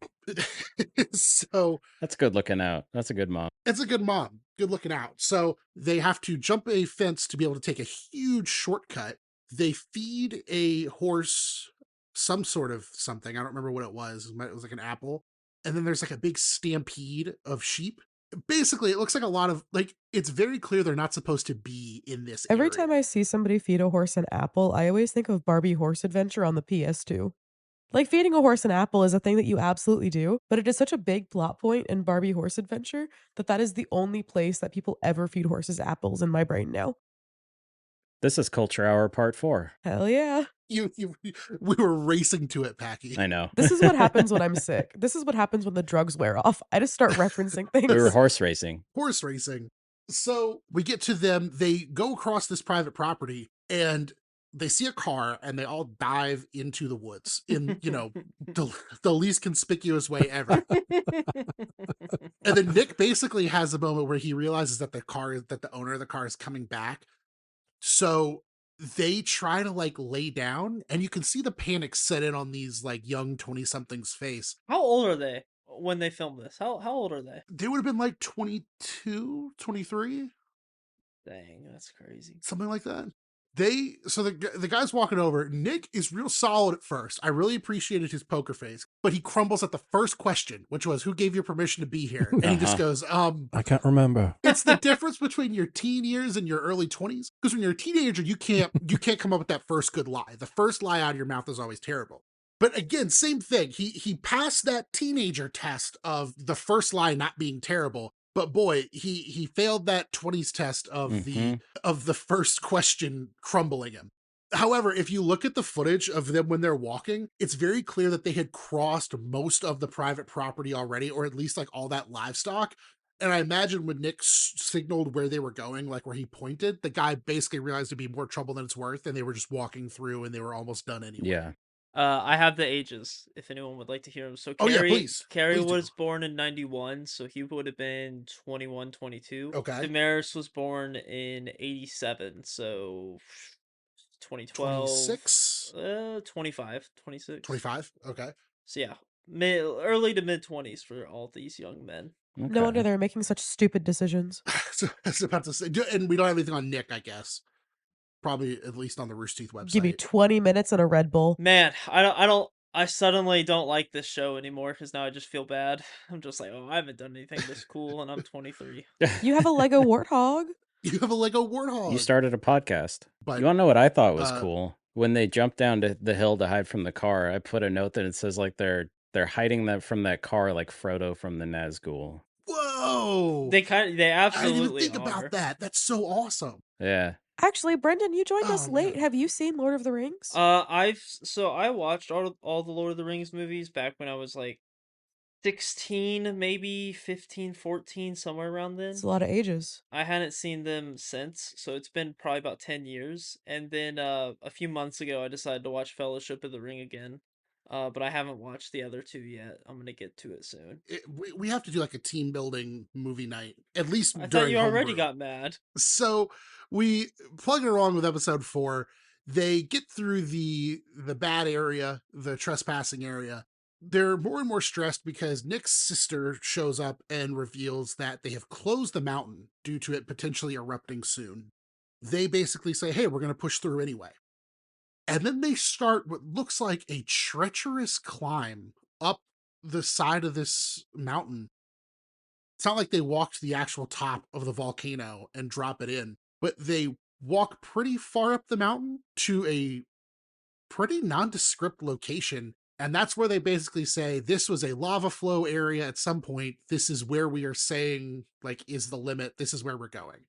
S3: So
S4: that's good looking out. That's a good mom.
S3: It's a good mom. Good looking out. So they have to jump a fence to be able to take a huge shortcut. They feed a horse some sort of something. I don't remember what it was. It was like an apple. And then there's like a big stampede of sheep. Basically, it looks like a lot of, like, it's very clear they're not supposed to be in this
S2: Every
S3: area.
S2: time I see somebody feed a horse an apple, I always think of Barbie Horse Adventure on the PS2. Like, feeding a horse an apple is a thing that you absolutely do, but it is such a big plot point in Barbie Horse Adventure that is the only place that people ever feed horses apples in my brain now.
S4: This is Culture Hour Part 4.
S2: Hell yeah.
S3: We were racing to it, Packy.
S4: I know.
S2: This is what happens when I'm sick. This is what happens when the drugs wear off. I just start referencing things.
S4: We were horse racing.
S3: Horse racing. So we get to them. They go across this private property and they see a car and they all dive into the woods in, the least conspicuous way ever. And then Nick basically has a moment where he realizes that the owner of the car is coming back. So they try to like lay down, and you can see the panic set in on these like young 20-somethings face.
S5: How old are they when they filmed this? How old are they?
S3: They would have been like 22, 23.
S5: Dang, that's crazy.
S3: Something like that. The guy's walking over. Nick is real solid at first. I really appreciated his poker face, but he crumbles at the first question, which was, who gave you permission to be here? And he just goes,
S1: I can't remember.
S3: It's the difference between your teen years and your early 20s. Because when you're a teenager, you can't come up with that first good lie. The first lie out of your mouth is always terrible. But again, same thing. He passed that teenager test of the first lie not being terrible. But boy, he failed that 20s test of the first question crumbling him. However, if you look at the footage of them when they're walking, it's very clear that they had crossed most of the private property already, or at least like all that livestock. And I imagine when Nick signaled where they were going, like where he pointed, the guy basically realized it'd be more trouble than it's worth, and they were just walking through and they were almost done anyway.
S4: Yeah.
S5: I have the ages if anyone would like to hear them. So
S3: please.
S5: Carrie
S3: Please
S5: was
S3: do.
S5: born in 91, so he would have been 21, 22.
S3: Okay.
S5: Damaris was born in 87, so 2012.
S3: 26?
S5: 25, 26.
S3: 25? Okay.
S5: So yeah, early to mid 20s for all these young men.
S4: Okay.
S2: No wonder they're making such stupid decisions.
S3: So I was about to say, and we don't have anything on Nick, I guess. Probably at least on the Rooster Teeth website.
S2: Give me 20 minutes and a Red Bull.
S5: Man, I suddenly don't like this show anymore because now I just feel bad. I'm just like, oh, I haven't done anything this cool and I'm 23.
S2: You have a Lego Warthog.
S3: You have a Lego Warthog.
S4: You started a podcast.
S3: But
S4: You want to know what I thought was cool? When they jumped down to the hill to hide from the car, I put a note that it says like they're hiding that from that car like Frodo from the Nazgul.
S3: Whoa! No,
S5: They
S3: I didn't even
S5: absolutely
S3: think about
S5: are.
S3: that. That's so awesome.
S4: Yeah.
S2: Actually, Brendan, you joined
S3: Oh
S2: us late.
S3: man.
S2: Have you seen Lord of the Rings?
S5: I watched all the Lord of the Rings movies back when I was like 16, maybe 15, 14, somewhere around
S2: It's
S5: then.
S2: a lot of ages.
S5: I hadn't seen them since, so it's been probably about 10 years. And then a few months ago I decided to watch Fellowship of the Ring again. But I haven't watched the other two yet. I'm gonna get to it soon.
S3: We have to do like a team building movie night, at least
S5: I thought
S3: during
S5: you already
S3: homebrew.
S5: got mad.
S3: So we plug it along with episode 4. They get through the bad area, the trespassing area. They're more and more stressed because Nick's sister shows up and reveals that they have closed the mountain due to it potentially erupting soon. They basically say, hey, we're going to push through anyway. And then they start what looks like a treacherous climb up the side of this mountain. It's not like they walk to the actual top of the volcano and drop it in, but they walk pretty far up the mountain to a pretty nondescript location. And that's where they basically say this was a lava flow area at some point. This is where we are saying, like, is the limit. This is where we're going.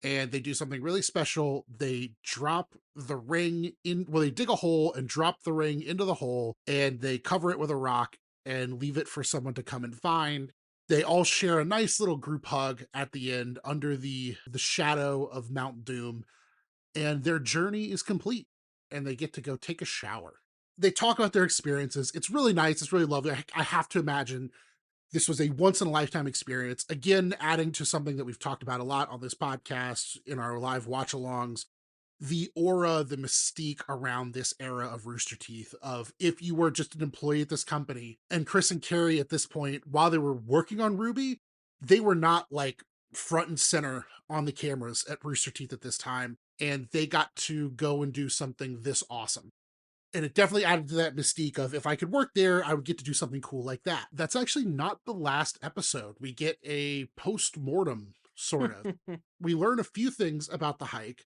S3: And they do something really special. They drop the ring in, well, they dig a hole and drop the ring into the hole, and they cover it with a rock and leave it for someone to come and find. They all share a nice little group hug at the end under the shadow of Mount Doom, and their journey is complete, and they get to go take a shower. They talk about their experiences. It's really nice. It's really lovely. I have to imagine this was a once in a lifetime experience. Again, adding to something that we've talked about a lot on this podcast in our live watch alongs, the aura, the mystique around this era of Rooster Teeth, of if you were just an employee at this company, and Chris and Carrie at this point, while they were working on Ruby, they were not like front and center on the cameras at Rooster Teeth at this time. And they got to go and do something this awesome. And it definitely added to that mystique of if I could work there, I would get to do something cool like that. That's actually not the last episode. We get a post-mortem, sort of. We learn a few things about the hike,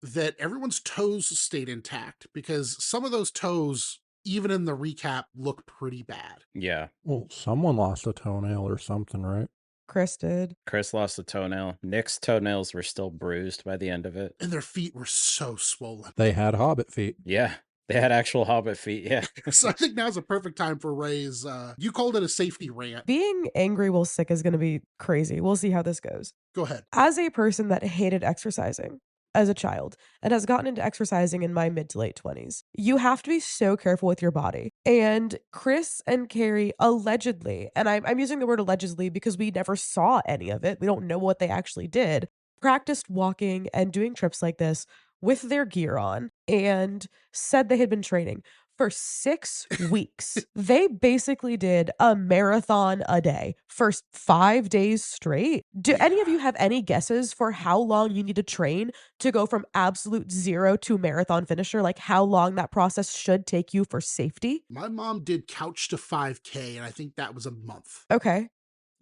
S3: that everyone's toes stayed intact, because some of those toes, even in the recap, look pretty bad.
S4: Yeah.
S1: Well, someone lost a toenail or something, right?
S2: Chris did.
S4: Chris lost a toenail. Nick's toenails were still bruised by the end of it.
S3: And their feet were so swollen.
S1: They had hobbit feet.
S4: Yeah. They had actual hobbit feet. Yeah.
S3: So I think now's a perfect time for Ray's, you called it a safety rant.
S2: Being angry while sick is going to be crazy. We'll see how this goes.
S3: Go ahead.
S2: As a person that hated exercising as a child and has gotten into exercising in my mid to late 20s, you have to be so careful with your body. And Chris and Carrie allegedly, and I'm using the word allegedly because we never saw any of it, we don't know what they actually did, practiced walking and doing trips like this with their gear on and said they had been training for 6 weeks. They basically did a marathon a day for 5 days straight. Do any of you have any guesses for how long you need to train to go from absolute zero to marathon finisher? Like how long that process should take you for safety?
S3: My mom did couch to 5K, and I think that was a month.
S2: Okay.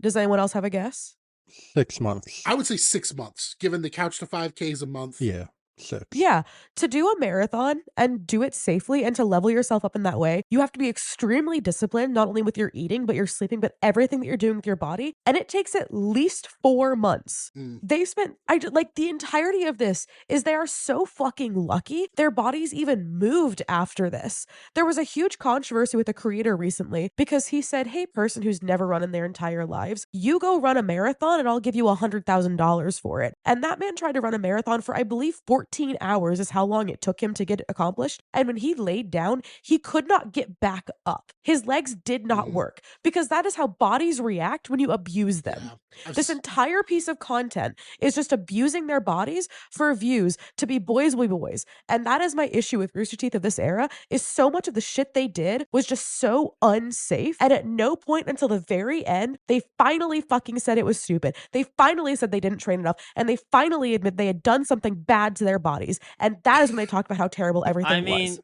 S2: Does anyone else have a guess?
S1: 6 months.
S3: I would say 6 months, given the couch to 5K is a month.
S1: Yeah, 6.
S2: Yeah, to do a marathon and do it safely and to level yourself up in that way, you have to be extremely disciplined, not only with your eating, but your sleeping, but everything that you're doing with your body. And it takes at least 4 months. They spent, like the entirety of this is they are so fucking lucky their bodies even moved after this. There was a huge controversy with a creator recently because he said, hey, person who's never run in their entire lives, you go run a marathon and I'll give you $100,000 for it. And that man tried to run a marathon for, I believe, 14 hours is how long it took him to get it accomplished. And when he laid down, he could not get back up. His legs did not work because that is how bodies react when you abuse them.
S3: Yeah.
S2: This entire piece of content is just abusing their bodies for views to be boys will be boys. And that is my issue with Rooster Teeth of this era, is so much of the shit they did was just so unsafe. And at no point until the very end, they finally fucking said it was stupid. They finally said they didn't train enough. And they finally admit they had done something bad to their bodies. And that is when they talked about how terrible everything was.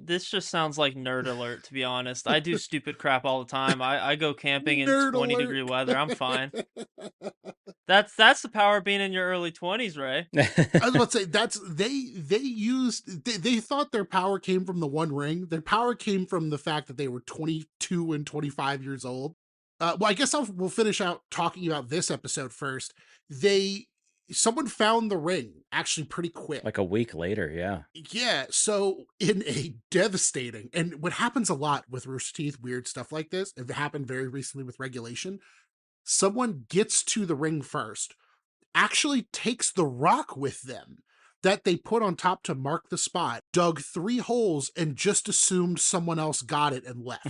S5: This just sounds like nerd alert, to be honest. I do stupid crap all the time. I go camping in
S3: Nerd
S5: 20-degree
S3: alert.
S5: weather. I'm fine. That's the power of being in your early 20s, Ray.
S3: I was about to say they thought their power came from the One Ring. Their power came from the fact that they were 22 and 25 years old. Well, I guess we'll finish out talking about this episode first. Someone found the ring actually pretty quick.
S4: Like a week later, yeah.
S3: Yeah, so in a devastating, and what happens a lot with Rooster Teeth, weird stuff like this, it happened very recently with regulation. Someone gets to the ring first, actually takes the rock with them that they put on top to mark the spot, dug 3 holes, and just assumed someone else got it and left.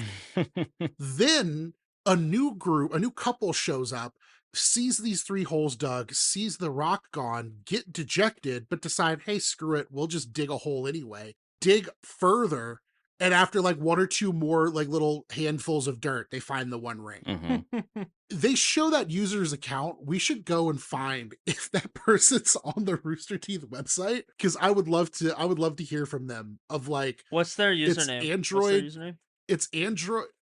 S3: Then a new couple shows up, sees these 3 holes dug, sees the rock gone, get dejected, but decide, hey, screw it, we'll just dig a hole anyway. Dig further, and after like 1 or 2 more like little handfuls of dirt, they find the one ring.
S4: Mhm.
S3: They show that user's account. We should go and find if that person's on the Rooster Teeth website, because I would love to hear from them of like,
S5: What's their
S3: it's
S5: username?
S3: Android,
S5: What's their username?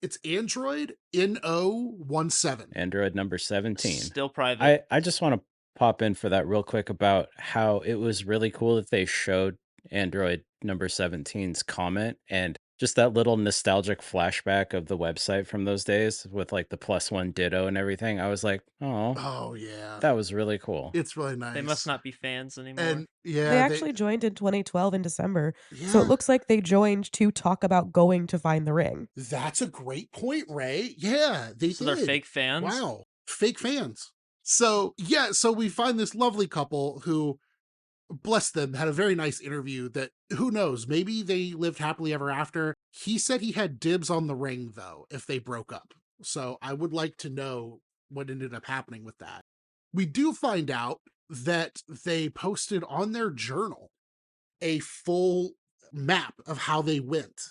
S3: it's Android NO17.
S4: Android number 17.
S5: Still private.
S4: I just want to pop in for that real quick about how it was really cool that they showed Android number 17's comment and just that little nostalgic flashback of the website from those days with like the +1 ditto and everything. I was like, oh,
S3: Oh yeah,
S4: that was really cool.
S3: it's really nice.
S5: They must not be fans anymore.
S3: And yeah,
S2: They actually joined in 2012 in December. So
S3: yeah,
S2: it looks like they joined to talk about going to find the ring.
S3: that's a great point, Ray. Yeah, they
S5: So
S3: did.
S5: they're fake fans?
S3: Wow, fake fans. So yeah, so we find this lovely couple who, bless them, had a very nice interview that, who knows, maybe they lived happily ever after. He said he had dibs on the ring though if they broke up. So I would like to know what ended up happening with that. We do find out that they posted on their journal a full map of how they went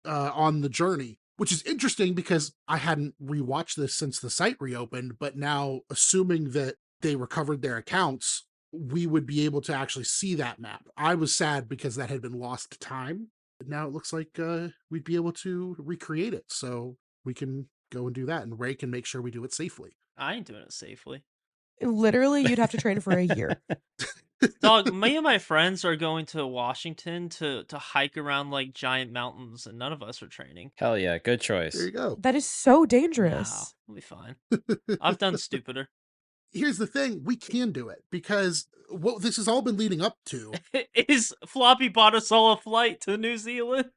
S3: on the journey, which is interesting because I hadn't rewatched this since the site reopened, but now assuming that they recovered their accounts, we would be able to actually see that map. I was sad because that had been lost to time. But now it looks like we'd be able to recreate it. So we can go and do that, and Ray can make sure we do it safely.
S5: I ain't doing it safely.
S2: Literally, you'd have to train for a year.
S5: Dog, me and my friends are going to Washington to hike around like giant mountains, and none of us are training.
S4: Hell yeah, good
S3: There you
S4: choice.
S3: go.
S2: That is so
S5: Nah,
S2: dangerous.
S5: we'll be fine. I've done stupider.
S3: Here's the thing, we can do it because what this has all been leading up to.
S5: Is Floppy bought us all a flight to New Zealand?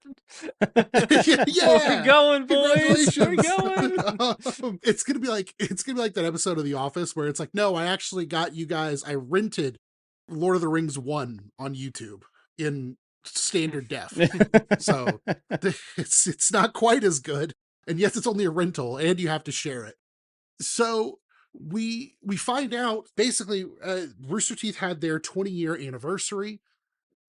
S3: Yeah,
S5: We're going, boys. We're
S3: congratulations.
S5: going.
S3: It's gonna be like that episode of The Office where it's like, no, I actually got you guys. I rented Lord of the Rings 1 on YouTube in standard def, so it's not quite as good. And yes, it's only a rental, and you have to share it. So we find out basically, Rooster Teeth had their 20-year anniversary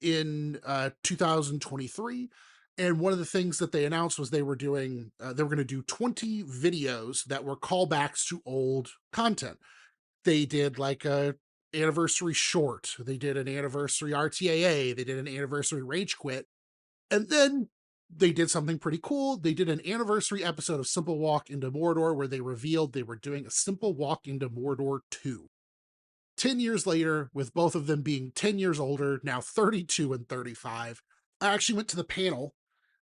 S3: in 2023, and one of the things that they announced was they were going to do 20 videos that were callbacks to old content. They did like a anniversary short, they did an anniversary RTAA, they did an anniversary Rage Quit, and then they did something pretty cool. They did an anniversary episode of Simple Walk into Mordor where they revealed they were doing a Simple Walk into Mordor 2. 10 years later, with both of them being 10 years older, now 32 and 35. I actually went to the panel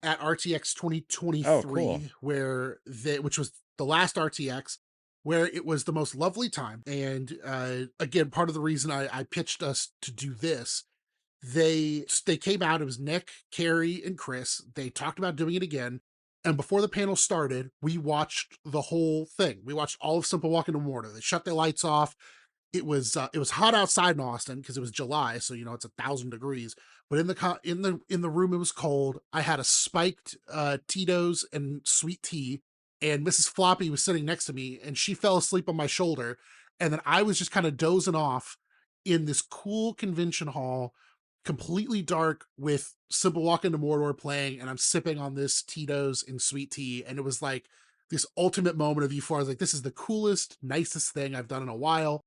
S3: at RTX 2023,
S4: Oh, cool.
S3: which was the last RTX, where it was the most lovely time. And again, part of the reason I pitched us to do this, they came out, it was Nick, Carrie, and Chris. They talked about doing it again. And before the panel started, we watched the whole thing. We watched all of Simple Walk into Mordor. They shut their lights off. It was hot outside in Austin because it was July, so it's 1,000 degrees. But in the room it was cold. I had a spiked Tito's and sweet tea, and Mrs. Floppy was sitting next to me, and she fell asleep on my shoulder, and then I was just kind of dozing off in this cool convention hall, completely dark, with Simple Walk into Mordor playing, and I'm sipping on this Tito's and sweet tea, and it was like this ultimate moment of euphoria. I was like, this is the coolest, nicest thing I've done in a while.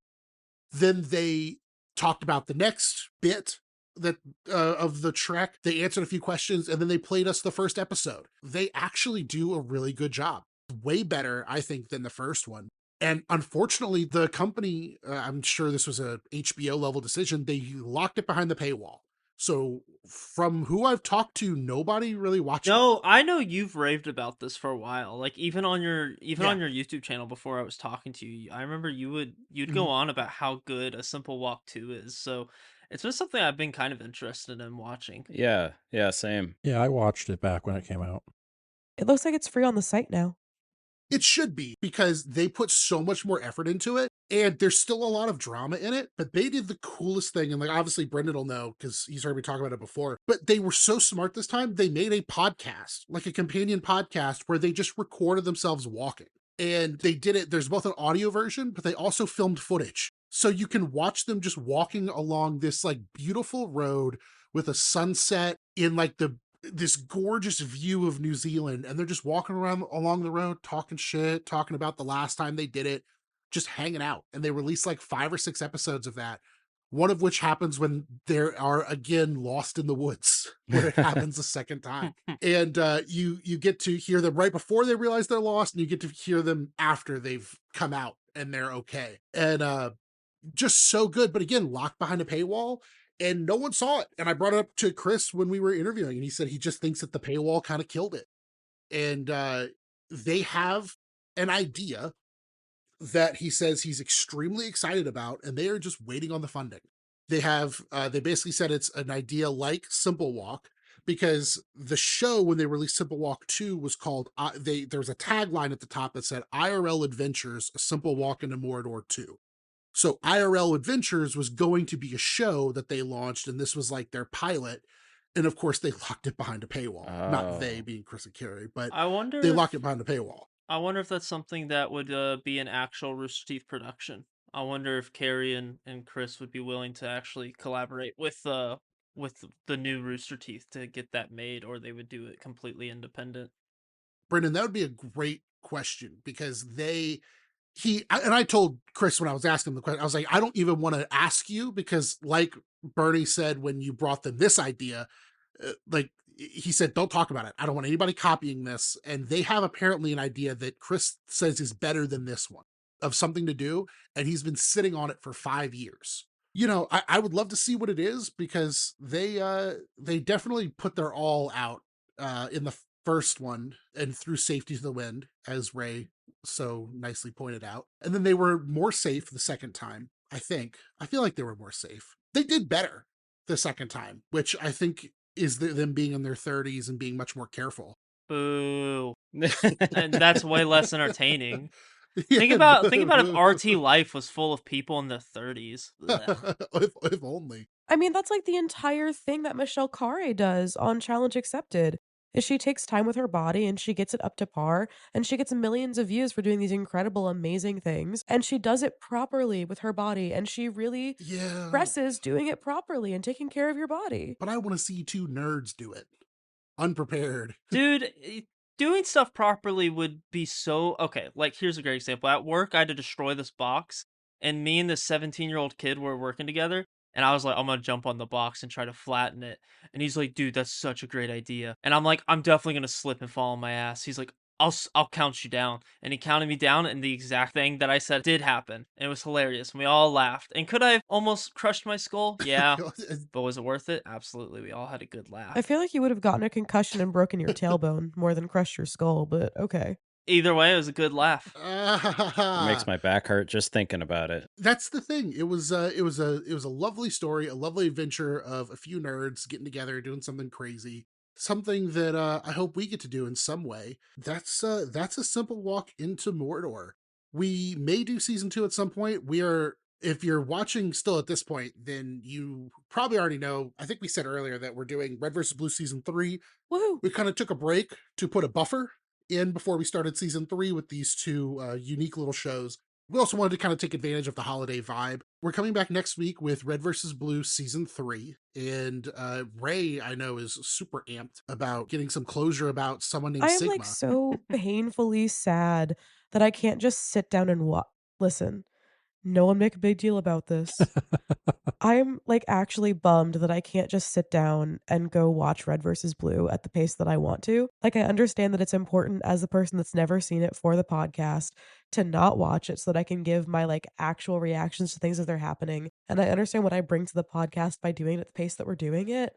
S3: Then they talked about the next bit that of the trek. They answered a few questions, and then they played us the first episode. They actually do a really good job. Way better, I think, than the first one. And unfortunately, the company, I'm sure this was a HBO level decision, they locked it behind the paywall. So from who I've talked to, nobody really watched it.
S5: No, I know you've raved about this for a while. Like even on
S3: Yeah.
S5: your YouTube channel before I was talking to you, I remember you'd go
S3: Mhm.
S5: on about how good A Simple Walk 2 is. So it's been something I've been kind of interested in watching.
S4: Yeah, yeah, same.
S1: Yeah, I watched it back when it came out.
S2: It looks like it's free on the site now.
S3: It should be because they put so much more effort into it and there's still a lot of drama in it, but they did the coolest thing. And like, obviously Brendan will know because he's heard me talk about it before, but they were so smart this time. They made a podcast, like a companion podcast where they just recorded themselves walking and they did it. There's both an audio version, but they also filmed footage. So you can watch them just walking along this like beautiful road with a sunset in like this gorgeous view of New Zealand, and they're just walking around along the road talking shit, talking about the last time they did it, just hanging out. And they released like 5 or 6 episodes of that, one of which happens when they are again lost in the woods where it happens the second time. And you get to hear them right before they realize they're lost, and you get to hear them after they've come out and they're okay. And just so good, but again, locked behind a paywall and no one saw it. And I brought it up to Chris when we were interviewing, and he said he just thinks that the paywall kind of killed it. And they have an idea that he says he's extremely excited about, and they are just waiting on the funding. They have, they basically said it's an idea like Simple Walk, because the show when they released Simple Walk 2 was called, there was a tagline at the top that said IRL Adventures, A Simple Walk into Mordor 2. So IRL Adventures was going to be a show that they launched, and this was like their pilot. And of course, they locked it behind a paywall. Not they
S4: Oh.
S3: being Chris and Carrie, but
S5: I wonder
S3: they locked
S5: if
S3: it behind a paywall.
S5: I wonder if that's something that would be an actual Rooster Teeth production. I wonder if Carrie and Chris would be willing to actually collaborate with the new Rooster Teeth to get that made, or they would do it completely independent.
S3: Brendan, that would be a great question because and I told Chris when I was asking him the question, I was like, I don't even want to ask you because, like Bernie said when you brought them this idea, like he said, don't talk about it. I don't want anybody copying this. And they have apparently an idea that Chris says is better than this one of something to do. And he's been sitting on it for 5 years. You know, I would love to see what it is because they definitely put their all out in the first one and threw safety to the wind, as Ray so nicely pointed out. And then they were more safe the second time, I think. I feel like they were more safe. They did better the second time, which I think is them being in their 30s and being much more careful.
S5: Boo. And that's way less entertaining.
S3: Yeah,
S5: Think about if RT Life was full of people in their 30s. Ugh.
S3: if only.
S2: I mean, that's like the entire thing that Michelle Khare does on Challenge Accepted. Is she takes time with her body and she gets it up to par and she gets millions of views for doing these incredible, amazing things. And she does it properly with her body and she really
S3: Yeah,
S2: stresses doing it properly and taking care of your body.
S3: but I want to see 2 nerds do it unprepared.
S5: Dude, doing stuff properly would be so okay. Like, here's a great example. At work, I had to destroy this box, and me and this 17-year-old kid were working together. And I was like, I'm gonna jump on the box and try to flatten it. And he's like, dude, that's such a great idea. And I'm like, I'm definitely gonna slip and fall on my ass. He's like, I'll count you down. And he counted me down, and the exact thing that I said did happen. And it was hilarious. And we all laughed. And could I have almost crushed my skull? Yeah. But was it worth it? Absolutely. We all had a good laugh.
S2: I feel like you would have gotten a concussion and broken your tailbone more than crushed your skull, but okay.
S5: Either way, it was a good laugh.
S4: It makes my back hurt just thinking about it.
S3: That's the thing. It was a lovely story, a lovely adventure of a few nerds getting together, doing something crazy, something that I hope we get to do in some way. That's a simple walk into Mordor. We may do season 2 at some point. If you're watching still at this point, then you probably already know. I think we said earlier that we're doing Red versus Blue season 3.
S2: Woohoo!
S3: We kind of took a break to put a buffer in before we started season 3 with these 2 unique little shows. We also wanted to kind of take advantage of the holiday vibe. We're coming back next week with Red versus Blue season 3. And Ray, I know, is super amped about getting some closure about someone named
S2: I am
S3: Sigma.
S2: like so painfully sad that I can't just sit down and listen. No one make a big deal about this. I'm, like, actually bummed that I can't just sit down and go watch Red versus Blue at the pace that I want to. Like, I understand that it's important as a person that's never seen it for the podcast to not watch it so that I can give my, like, actual reactions to things as they're happening, and I understand what I bring to the podcast by doing it at the pace that we're doing it.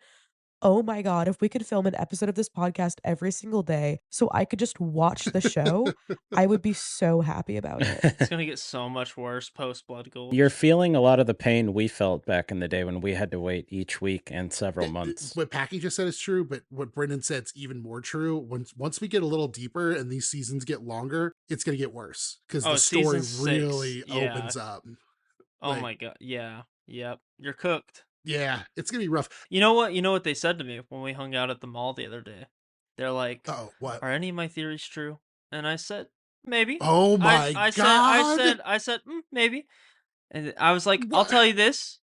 S2: Oh my god, if we could film an episode of this podcast every single day so I could just watch the show, I would be so happy about it.
S5: It's gonna get so much worse post Blood Gulch.
S4: You're feeling a lot of the pain we felt back in the day when we had to wait each week and several
S3: It-
S4: months.
S3: What Packy just said is true, but what Brendan said is even more true. Once we get a little deeper and these seasons get longer, it's going to get worse because
S5: Oh,
S3: the story
S5: season 6.
S3: really
S5: Yeah.
S3: opens up.
S5: Oh
S3: Like,
S5: my god. Yeah. Yep. You're cooked.
S3: yeah, it's going to be rough.
S5: You know what? You know what they said to me when we hung out at the mall the other day? They're like,
S3: Oh, what?
S5: "Are any of my theories true?" And I said, "Maybe."
S3: Oh my
S5: I
S3: God.
S5: said, maybe. And I was like, "I'll
S3: What?
S5: tell you this: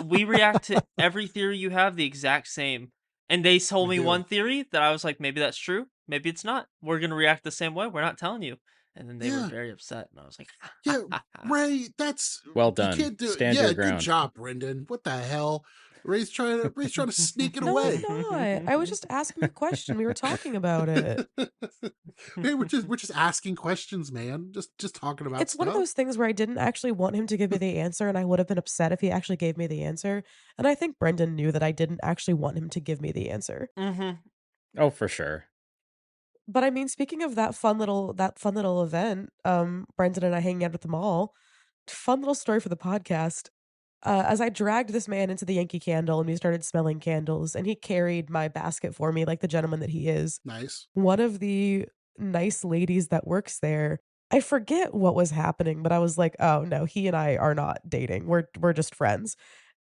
S5: we react to every theory you have the exact same." And they told
S3: We
S5: me
S3: do.
S5: one theory that I was like, maybe that's true, maybe it's not. We're gonna react the same way. We're not telling you. And then they were
S3: Yeah.
S5: very upset, and I was like,
S3: Yeah, Ray, that's
S4: Well
S3: you
S4: done.
S3: can't do it.
S4: Stand
S3: Yeah,
S4: your
S3: good
S4: ground.
S3: job, Brendan. What the hell? Ray's trying to sneak it
S2: No,
S3: away.
S2: I'm not. I was just asking a question. We were talking about it.
S3: Hey, we're just asking questions, man. Just talking about
S2: It's one of
S3: stuff.
S2: those things where I didn't actually want him to give me the answer, and I would have been upset if he actually gave me the answer. And I think Brendan knew that I didn't actually want him to give me the answer.
S5: mm-hmm.
S4: Oh, for sure.
S2: But I mean, speaking of that fun little event, Brendan and I hanging out at the mall, fun little story for the podcast. As I dragged this man into the Yankee Candle and we started smelling candles, and he carried my basket for me like the gentleman that he is.
S3: Nice.
S2: One of the nice ladies that works there, I forget what was happening, but I was like, "Oh no, he and I are not dating. We're just friends."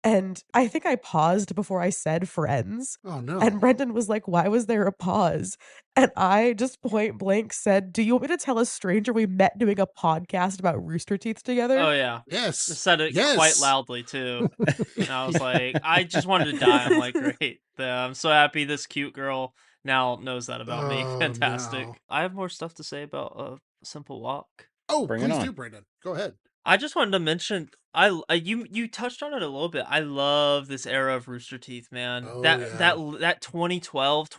S2: And I think I paused before I said friends.
S3: Oh no.
S2: And Brendan was like, "Why was there a pause?" And I just point blank said, "Do you want me to tell a stranger we met doing a podcast about Rooster Teeth together?"
S5: Oh yeah. I
S3: Yes.
S5: said it
S3: Yes.
S5: quite loudly too. And I was like, I just wanted to die. I'm like, great. I'm so happy this cute girl now knows that about me.
S3: Oh,
S5: Fantastic.
S3: no.
S5: I have more stuff to say about a simple walk.
S3: Oh,
S4: Bring it
S3: please
S4: on.
S3: do, Brendan. Go ahead.
S5: I just wanted to mention you touched on it a little bit. I love this era of Rooster Teeth, man.
S3: Oh,
S5: that
S3: yeah.
S5: that 2012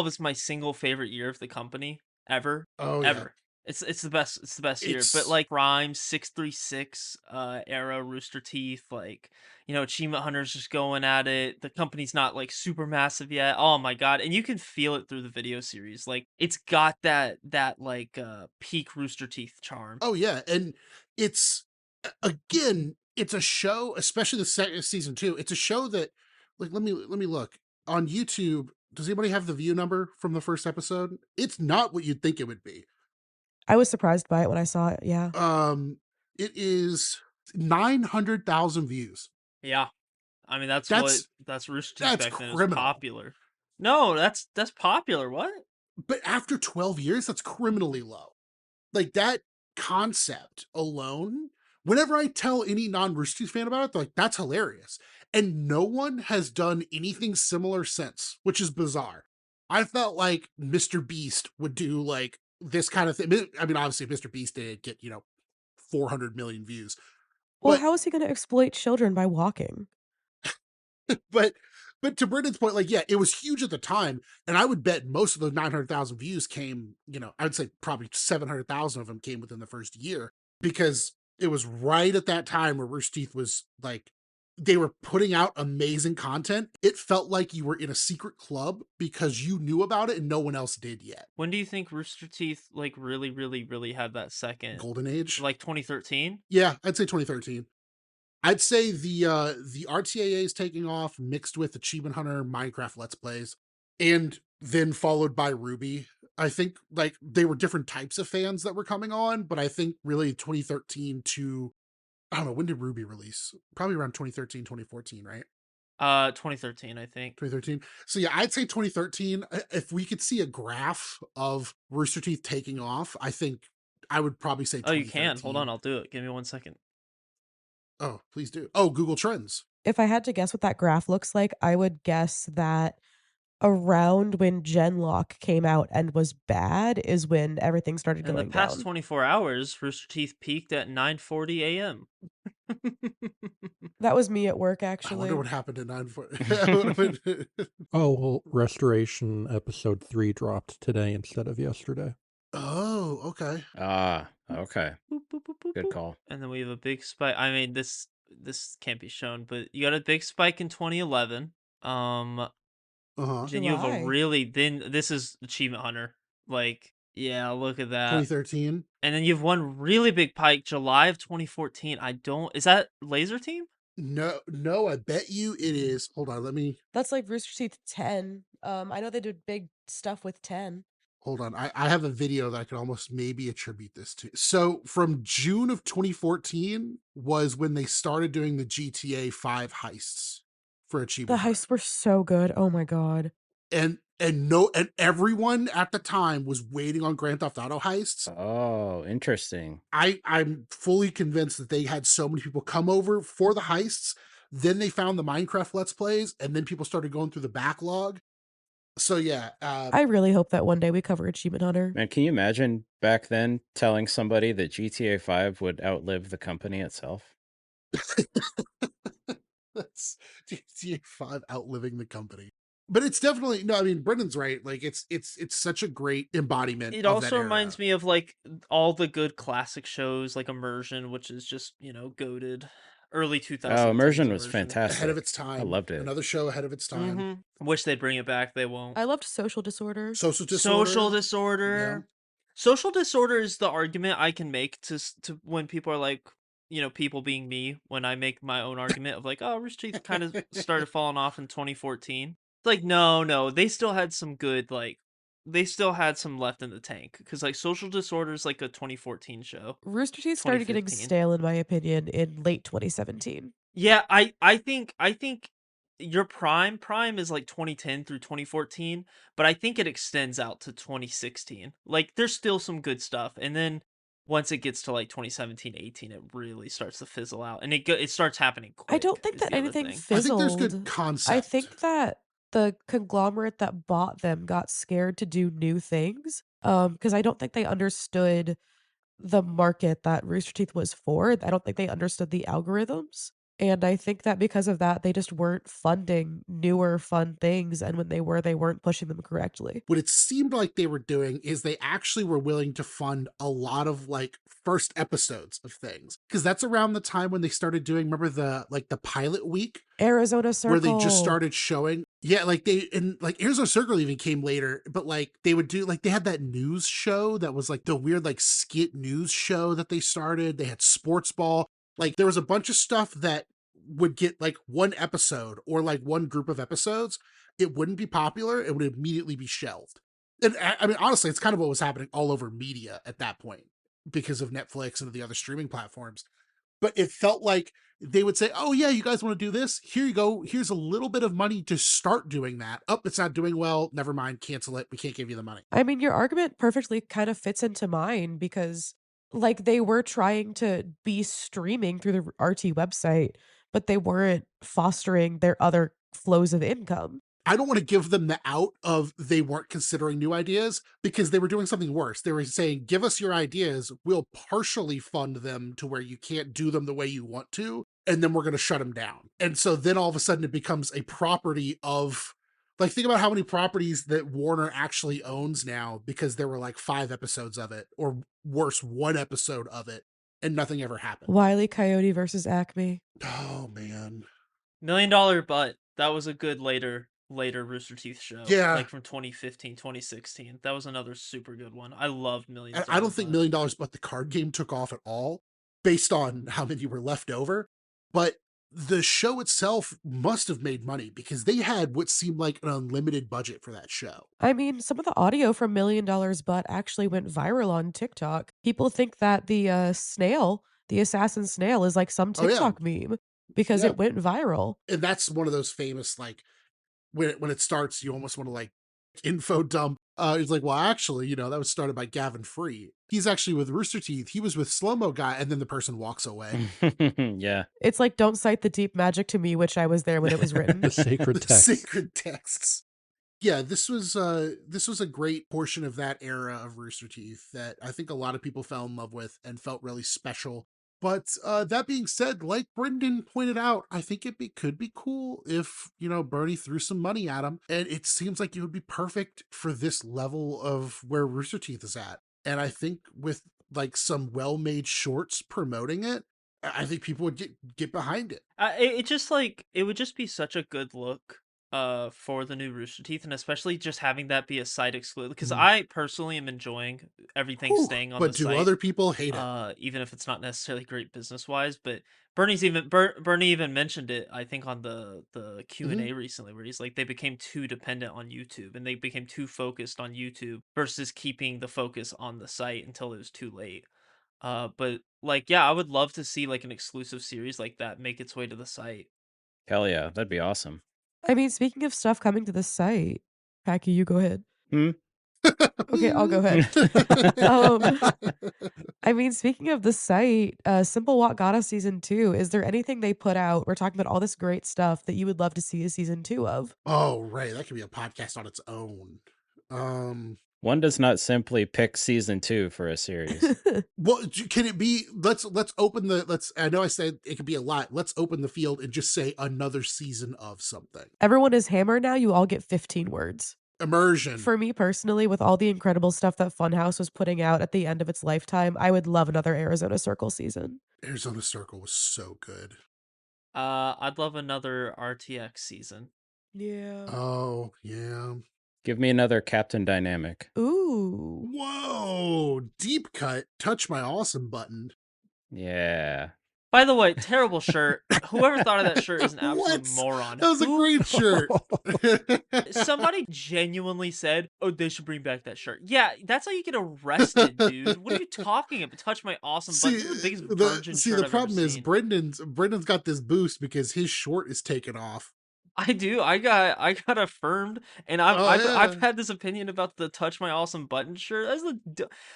S5: is my single favorite year of the company ever.
S3: Oh yeah.
S5: Ever. It's the best. It's the best year. But
S3: It's
S5: like Prime 636 era Rooster Teeth, like Achievement Hunter's just going at it. The company's not like super massive yet. Oh my god! And you can feel it through the video series. Like it's got that like peak Rooster Teeth charm.
S3: oh yeah, and it's again, it's a show, especially the second season 2. It's a show that like let me look on YouTube. Does anybody have the view number from the first episode? It's not what you'd think it would be.
S2: I was surprised by it when I saw it. Yeah.
S3: It is 900,000 views.
S5: Yeah. I mean that's Rooster Teeth
S3: That's
S5: back then. It was
S3: criminal.
S5: popular. No, that's popular. What?
S3: But after 12 years, that's criminally low. Like that concept alone, whenever I tell any non-Rooster Teeth fan about it, they're like, that's hilarious. And no one has done anything similar since, which is bizarre. I felt like Mr. Beast would do like this kind of thing. I mean, obviously, Mr. Beast did get, 400 million views.
S2: Well,
S3: But
S2: how is he going to exploit children by walking?
S3: but to Brendan's point, like, yeah, it was huge at the time, and I would bet most of the 900,000 views came, I'd say probably 700,000 of them came within the first year, because it was right at that time where Rooster Teeth was like, they were putting out amazing content. It felt like you were in a secret club because you knew about it and no one else did yet.
S5: When do you think Rooster Teeth like really, really, really had that second?
S3: Golden Age?
S5: Like 2013?
S3: Yeah, I'd say 2013. I'd say the RTAA is taking off, mixed with Achievement Hunter, Minecraft Let's Plays, and then followed by Ruby. I think like they were different types of fans that were coming on, but I think really 2013 to, I don't know, when did Ruby release? Probably around 2013, 2014, right?
S5: 2013, I think.
S3: 2013. So yeah, I'd say 2013. If we could see a graph of Rooster Teeth taking off, I think I would probably say
S5: Oh,
S3: 2013.
S5: you can. Hold on, I'll do it. Give me 1 second.
S3: Oh, please do. Oh, Google Trends.
S2: If I had to guess what that graph looks like, I would guess that around when Genlock came out and was bad is when everything started
S5: In the
S2: going
S5: past
S2: down.
S5: 24 hours, Rooster Teeth peaked at 9:40 a.m.
S2: That was me at work,
S3: I wonder
S2: actually.
S3: what happened to 940.
S1: Oh, well, Restoration episode 3 dropped today instead of yesterday.
S3: Oh, okay.
S4: Ah, okay.
S5: Boop, boop, boop, boop,
S4: Good
S5: boop.
S4: call.
S5: And then we have a big spike. I mean, this can't be shown, but you got a big spike in 2011.
S3: Uh-huh.
S5: Then you have a
S2: July.
S5: really then this is Achievement Hunter. Like, yeah, look at that.
S3: 2013.
S5: And then you have one really big pike, July of 2014. I don't. Is that Laser Team?
S3: No, I bet you it is. Hold on, let me
S2: That's like Rooster Teeth 10. I know they did big stuff with 10.
S3: hold on. I have a video that I could almost maybe attribute this to. So from June of 2014 was when they started doing the GTA 5 heists for
S2: The
S3: Achievement Hunter.
S2: heists were so good. Oh my god.
S3: And everyone at the time was waiting on Grand Theft Auto heists.
S4: Oh, interesting.
S3: I'm fully convinced that they had so many people come over for the heists. Then they found the Minecraft Let's Plays, and then people started going through the backlog. So yeah,
S2: I really hope that one day we cover Achievement Hunter.
S4: Man, can you imagine back then telling somebody that GTA 5 would outlive the company itself?
S3: that's GTA 5 outliving the company. But it's definitely no, I mean Brendan's right. Like it's such a great embodiment
S5: It
S3: of that
S5: also
S3: era.
S5: reminds me of like all the good classic shows, like Immersion, which is just goated. Early 2010s
S4: Oh, Immersion was
S3: ahead of
S4: fantastic.
S3: its time.
S4: I loved it.
S3: Another show ahead of its time.
S5: Mm-hmm. Wish they'd bring it back. They won't.
S2: I loved Social Disorder.
S3: Social disorder.
S5: Social disorder. Social disorder is the argument I can make to when people are like, people being me, when I make my own argument of like, oh, Rooster Teeth kind of started falling off in 2014. It's like, no, they still had some good, like, they still had some left in the tank. Because, like, Social Disorder is like a 2014 show.
S2: Rooster Teeth started getting
S5: 2015.
S2: stale, in my opinion, in late 2017.
S5: Yeah, I think your prime is like 2010 through 2014, but I think it extends out to 2016. Like there's still some good stuff, and then once it gets to like 2017, 18, it really starts to fizzle out, and it starts happening quick.
S2: I don't think
S5: is
S2: that
S5: the other
S2: anything
S5: thing.
S3: I think there's
S2: fizzled.
S3: good concept.
S2: I think that the conglomerate that bought them got scared to do new things. Because I don't think they understood the market that Rooster Teeth was for. I don't think they understood the algorithms. And I think that because of that, they just weren't funding newer fun things. And when they were, they weren't pushing them correctly.
S3: What it seemed like they were doing is they actually were willing to fund a lot of like first episodes of things. Because that's around the time when they started doing, remember the pilot week
S2: Arizona Circle.
S3: where they just started showing. Yeah, like Arizona Circle even came later, but like they would do like they had that news show that was like the weird like skit news show that they started. They had Sports Ball. Like there was a bunch of stuff that would get like one episode or like one group of episodes. It wouldn't be popular. It would immediately be shelved. And I mean, honestly, it's kind of what was happening all over media at that point because of Netflix and the other streaming platforms. But it felt like they would say, oh yeah, you guys want to do this? Here you go. Here's a little bit of money to start doing that. Oh, it's not doing well. Never mind. Cancel it. We can't give you the money.
S2: I mean, your argument perfectly kind of fits into mine because, like, they were trying to be streaming through the RT website, but they weren't fostering their other flows of income.
S3: I don't want to give them the out of they weren't considering new ideas because they were doing something worse. They were saying, give us your ideas. We'll partially fund them to where you can't do them the way you want to. And then we're going to shut them down. And so then all of a sudden it becomes a property of, like, think about how many properties that Warner actually owns now because there were like 5 episodes of it, or worse, 1 episode of it, and nothing ever happened.
S2: Wile E. Coyote versus Acme.
S3: Oh, man.
S5: $1 Million Butt. That was a good later Rooster Teeth show.
S3: Yeah.
S5: Like from 2015, 2016. That was another super good one. I loved $1 Million.
S3: I don't think $1 Million But the card game took off at all based on how many were left over. But the show itself must have made money because they had what seemed like an unlimited budget for that show.
S2: I mean, some of the audio from $1 Million Butt actually went viral on TikTok. People think that the snail, the assassin snail, is like some TikTok meme because it went viral.
S3: And that's one of those famous, like, when it starts, you almost want to like info dump. It's like, well, actually, that was started by Gavin Free. He's actually with Rooster Teeth. He was with Slow Mo Guy, and then the person walks away.
S4: Yeah.
S2: It's like, don't cite the deep magic to me, which I was there when it was written.
S1: The sacred text.
S3: Sacred texts. Yeah, this was a great portion of that era of Rooster Teeth that I think a lot of people fell in love with and felt really special. But that being said, like Brendan pointed out, I think could be cool if, Bernie threw some money at him. And it seems like it would be perfect for this level of where Rooster Teeth is at. And I think with like some well-made shorts promoting it, I think people would get behind it.
S5: It just like it would just be such a good look for the new Rooster Teeth, and especially just having that be a site exclusive, because I personally am enjoying everything
S3: Whew,
S5: staying on
S3: but
S5: the
S3: do
S5: site.
S3: other people hate it?
S5: Even if it's not necessarily great business wise, but Bernie even mentioned it, I think, on the Q&A recently, where he's like, they became too dependent on YouTube and they became too focused on YouTube versus keeping the focus on the site until it was too late. But like, yeah, I would love to see like an exclusive series like that make its way to the site.
S4: Hell yeah, that'd be awesome.
S2: I mean, speaking of stuff coming to the site, Packy, you go ahead.
S4: Hmm?
S2: Okay, I'll go ahead. I mean, speaking of the site, Simple Walk got us season 2. Is there anything they put out? We're talking about all this great stuff that you would love to see a season 2 of.
S3: Oh, right. That could be a podcast on its own.
S4: One does not simply pick season 2 for a series.
S3: Well, can it be? Let's open the. I know I said it could be a lot. Let's open the field and just say another season of something.
S2: Everyone is Hammer now. You all get 15 words.
S3: Immersion.
S2: For me personally, with all the incredible stuff that Funhouse was putting out at the end of its lifetime, I would love another Arizona Circle season.
S3: Arizona Circle was so good.
S5: I'd love another RTX season.
S2: Yeah.
S3: Oh, yeah.
S4: Give me another Captain Dynamic.
S2: Ooh.
S3: Whoa. Deep cut. Touch my awesome button.
S4: Yeah.
S5: By the way, terrible shirt. Whoever thought of that shirt is an absolute moron.
S3: That was a great shirt.
S5: Somebody genuinely said, "Oh, they should bring back that shirt." Yeah, that's how you get arrested, dude. What are you talking about? Touch my awesome button. This is the biggest virgin shirt
S3: the
S5: I've
S3: problem
S5: ever
S3: is
S5: seen.
S3: Brendan's got this boost because his short is taken off.
S5: I do. I got affirmed, and I've had this opinion about the "Touch My Awesome Button" shirt. That's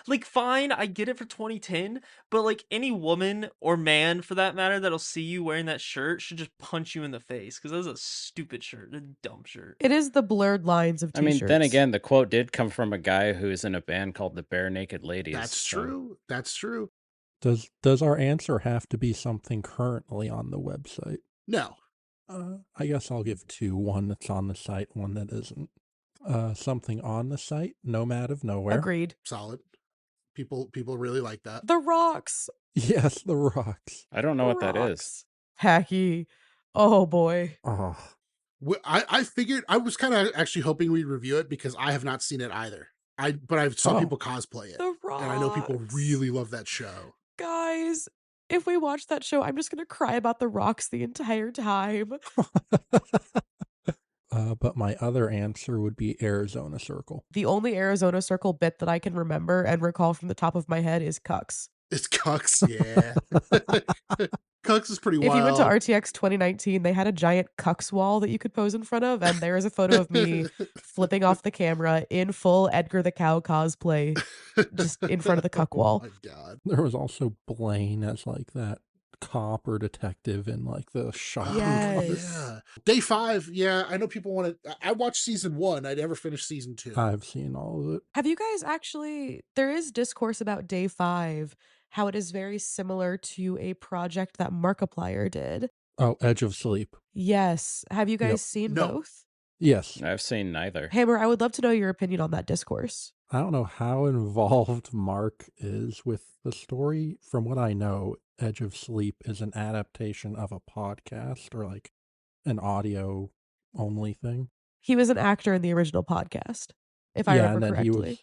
S5: like, fine, I get it for 2010, but like any woman or man for that matter that'll see you wearing that shirt should just punch you in the face, because that's a stupid shirt, a dumb shirt.
S2: It is the blurred lines of t-shirts.
S4: I mean, then again, the quote did come from a guy who's in a band called the Bare Naked Ladies.
S3: That's true. That's true.
S1: Does our answer have to be something currently on the website?
S3: No.
S1: I guess I'll give 2. One that's on the site, one that isn't. Something on the site, Nomad of Nowhere.
S2: Agreed.
S3: Solid. People really like that.
S2: The Rocks.
S1: Yes, The Rocks.
S4: I don't know what that is.
S2: Hacky. Oh boy.
S1: Oh.
S3: I figured, I was kind of actually hoping we'd review it because I have not seen it either. But I saw people cosplay it.
S2: The Rocks.
S3: And I know people really love that show.
S2: Guys, if we watch that show, I'm just going to cry about The Rocks the entire time.
S1: But my other answer would be Arizona Circle.
S2: The only Arizona Circle bit that I can remember and recall from the top of my head is Cucks.
S3: It's Cucks, yeah. Cucks is pretty wild.
S2: If you went to RTX 2019, they had a giant Cucks wall that you could pose in front of, and there is a photo of me flipping off the camera in full Edgar the Cow cosplay, just in front of the Cuck wall.
S3: Oh my God.
S1: There was also Blaine as like that cop or detective in like the shop.
S2: Yes.
S3: Yeah. Day 5, yeah, I know people want to. I watched season 1. I never finished season 2.
S1: I've seen all of it.
S2: Have you guys actually, there is discourse about Day 5, how it is very similar to a project that Markiplier did.
S1: Oh, Edge of Sleep.
S2: Yes. Have you guys
S1: Yep.
S2: seen
S3: No.
S2: both?
S1: Yes.
S4: I've seen neither.
S2: Hammer, I would love to know your opinion on that discourse.
S1: I don't know how involved Mark is with the story. From what I know, Edge of Sleep is an adaptation of a podcast or like an audio only thing.
S2: He was an actor in the original podcast, if I remember
S1: and then
S2: correctly.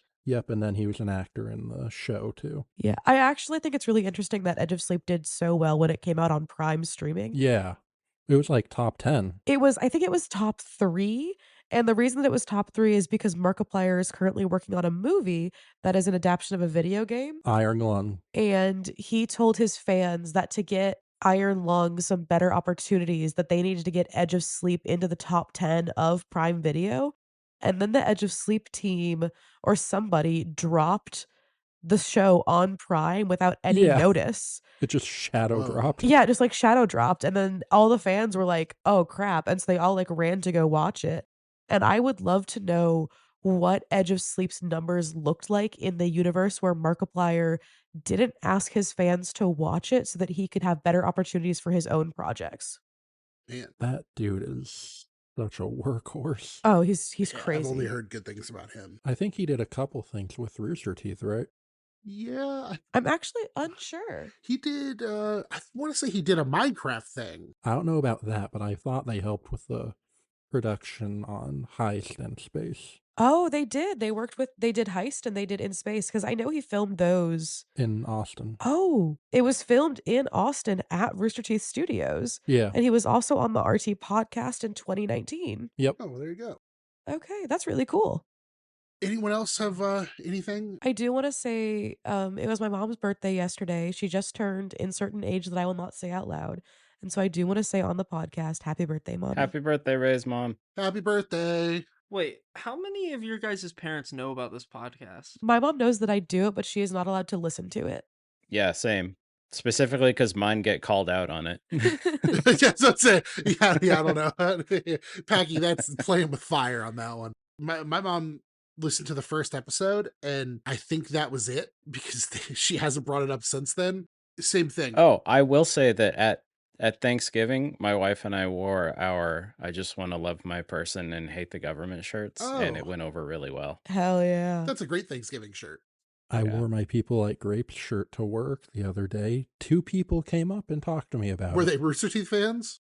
S1: and then he was an actor in the show too.
S2: Yeah, I actually think it's really interesting that Edge of Sleep did so well when it came out on Prime streaming.
S1: Yeah. It was like top 10.
S2: I think it was top 3. And the reason that it was top 3 is because Markiplier is currently working on a movie that is an adaptation of a video game.
S1: Iron Lung.
S2: And he told his fans that to get Iron Lung some better opportunities, that they needed to get Edge of Sleep into the top 10 of Prime Video. And then the Edge of Sleep team or somebody dropped the show on Prime without any notice.
S1: It just shadow dropped.
S2: Yeah, just like shadow dropped. And then all the fans were like, oh crap. And so they all like ran to go watch it. And I would love to know what Edge of Sleep's numbers looked like in the universe where Markiplier didn't ask his fans to watch it so that he could have better opportunities for his own projects.
S3: Man,
S1: That dude is such a workhorse.
S2: Oh, he's
S3: yeah,
S2: crazy.
S3: I've only heard good things about him.
S1: I think he did a couple things with Rooster Teeth, right?
S3: Yeah,
S2: I'm actually unsure.
S3: he did. I want to say he did a Minecraft thing.
S1: I don't know about that, but I thought they helped with the production on Heist in Space
S2: Oh, they did. They did Heist and they did In Space because I know he filmed those.
S1: in Austin.
S2: Oh, it was filmed in Austin at Rooster Teeth Studios.
S1: Yeah.
S2: And he was also on the RT podcast in 2019.
S1: Yep.
S3: Oh, well, there you go.
S2: Okay, that's really cool.
S3: Anyone else have anything?
S2: I do want to say it was my mom's birthday yesterday. She just turned in certain age that I will not say out loud. And so I do want to say on the podcast, happy birthday, Mommy.
S4: Happy birthday, Ray's mom.
S3: Happy birthday.
S5: Wait, how many of your guys' parents know about this podcast?
S2: My mom knows that I do it, but she is not allowed to listen to it.
S4: Yeah, same. Specifically because mine get called out on it.
S3: Yes, that's it. Yeah, I don't know. Packy, that's playing with fire on that one. My mom listened to the first episode, and I think that was it because she hasn't brought it up since then. Same thing.
S4: Oh, I will say that at Thanksgiving, my wife and I wore our I just want to love my person and hate the government shirts, and it
S3: Oh.
S4: went over really well.
S2: Hell yeah.
S3: That's a great Thanksgiving shirt.
S1: I
S4: Yeah.
S1: wore my People Like Grapes shirt to work the other day. 2 people came up and talked to me about
S3: Were
S1: it.
S3: they Rooster Teeth fans?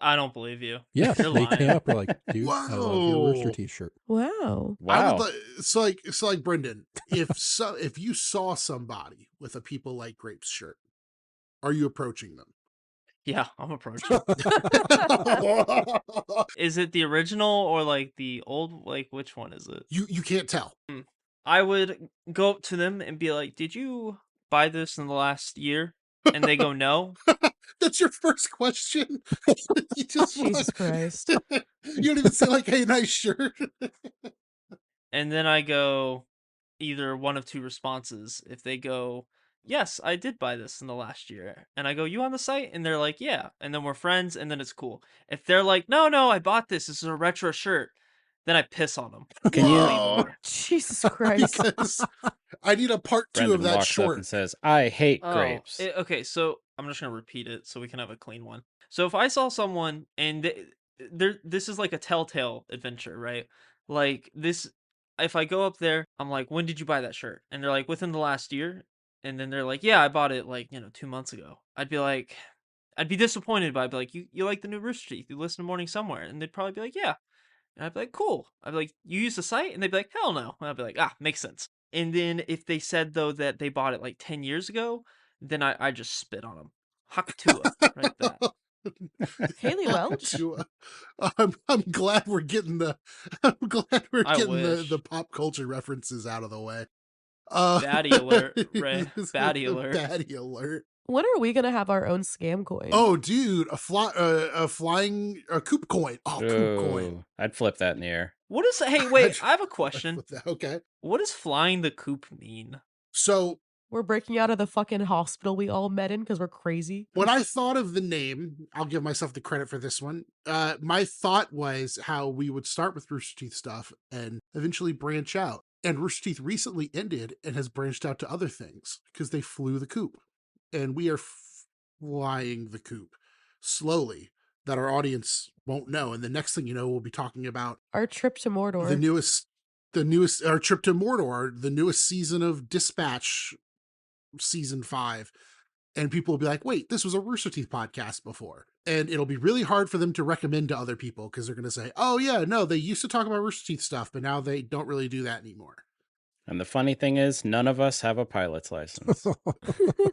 S5: I don't believe you.
S1: Yes,
S5: You're
S1: they
S5: lying.
S1: came up and were like, dude, I love your Rooster
S3: Whoa.
S1: Teeth shirt.
S2: Wow.
S3: I would
S4: Wow.
S3: so like Brendan, if you saw somebody with a People Like Grapes shirt, are you approaching them?
S5: Yeah, I'm approaching. Is it the original or like the old? Like, which one is it?
S3: You can't tell.
S5: I would go up to them and be like, "Did you buy this in the last year?" And they go, "No."
S3: That's your first question. You just
S2: Jesus Christ.
S3: You don't even say like, "Hey, nice shirt."
S5: And then I go either one of two responses. If they go, "Yes, I did buy this in the last year," and I go, "You on the site?" And they're like, "Yeah," and then we're friends, and then it's cool. If they're like, "No, I bought this. This is a retro shirt," then I piss on them.
S4: Can you-
S3: Whoa.
S2: Jesus Christ.
S3: Because I need a part 2
S4: Brendan
S3: of that
S4: walks up
S3: short.
S4: and says, "I hate
S5: Oh,
S4: grapes."
S5: okay, so I'm just gonna repeat it so we can have a clean one. So if I saw someone and this is like a telltale adventure, right? Like this, if I go up there, I'm like, "When did you buy that shirt?" And they're like, "Within the last year." And then they're like, "Yeah, I bought it like 2 months ago." I'd be disappointed, but I'd be like, "You like the new Rooster Teeth? You listen to Morning Somewhere?" And they'd probably be like, "Yeah." And I'd be like, "Cool." I'd be like, "You use the site?" And they'd be like, "Hell no." And I'd be like, "Ah, makes sense." And then if they said though that they bought it like 10 years ago, then I just spit on them. Hakatua, right there.
S2: Haley Welch?
S3: I'm glad we're getting the
S5: I wish.
S3: the pop culture references out of the way.
S5: Baddie alert, Ray. Baddie alert.
S3: Baddie alert.
S2: When are we going to have our own scam coin?
S3: Oh, dude, a flying Coop coin. Oh, Coop coin.
S4: Ooh, I'd flip that in the air.
S5: What is hey, wait, I have a question.
S3: Okay.
S5: What does flying the coop mean?
S3: So
S2: We're breaking out of the fucking hospital we all met in because we're crazy.
S3: when I thought of the name, I'll give myself the credit for this one. My thought was how we would start with Rooster Teeth stuff and eventually branch out. And Rooster Teeth recently ended and has branched out to other things because they flew the coop. And we are flying the coop slowly that our audience won't know. And the next thing you know, we'll be talking about
S2: Our trip to Mordor.
S3: the newest, our trip to Mordor, the newest season of Dispatch, season 5. And people will be like, wait, this was a Rooster Teeth podcast before. And it'll be really hard for them to recommend to other people because they're going to say, oh yeah, no, they used to talk about Rooster Teeth stuff, but now they don't really do that anymore.
S4: And the funny thing is, none of us have a pilot's license.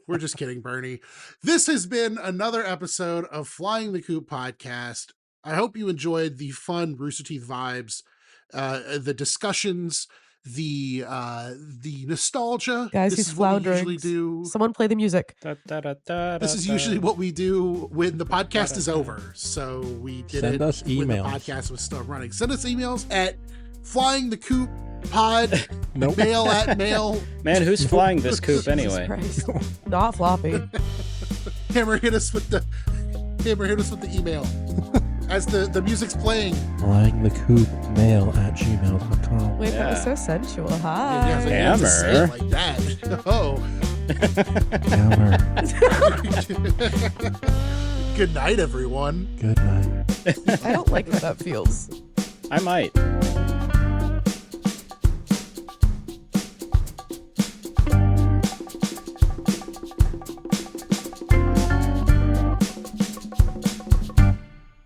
S3: We're just kidding, Bernie. This has been another episode of Flying the Coop podcast. I hope you enjoyed the fun Rooster Teeth vibes, the discussions, the nostalgia.
S2: Guys,
S3: This
S2: he's
S3: is what we
S2: floundering.
S3: usually do.
S2: Someone play the music.
S3: This is usually what we do when the podcast is over. So we did
S1: Send
S3: it
S1: us
S3: when the
S1: emails.
S3: podcast was still running. Send us emails at flyingthecooppod
S1: Nope.
S3: mail.
S4: Man, who's flying this coop
S2: Jesus
S4: anyway?
S2: Christ. Not floppy.
S3: Hammer hit us with the email. as the music's playing.
S1: Flying the coop mail at gmail.com.
S2: Wait, that was
S4: Yeah.
S2: so sensual. Hi.
S3: Yeah, so you have to say it
S4: Hammer.
S3: like that. Oh.
S1: Hammer.
S3: Good night, everyone.
S1: Good night.
S2: I don't like how that feels.
S4: I might.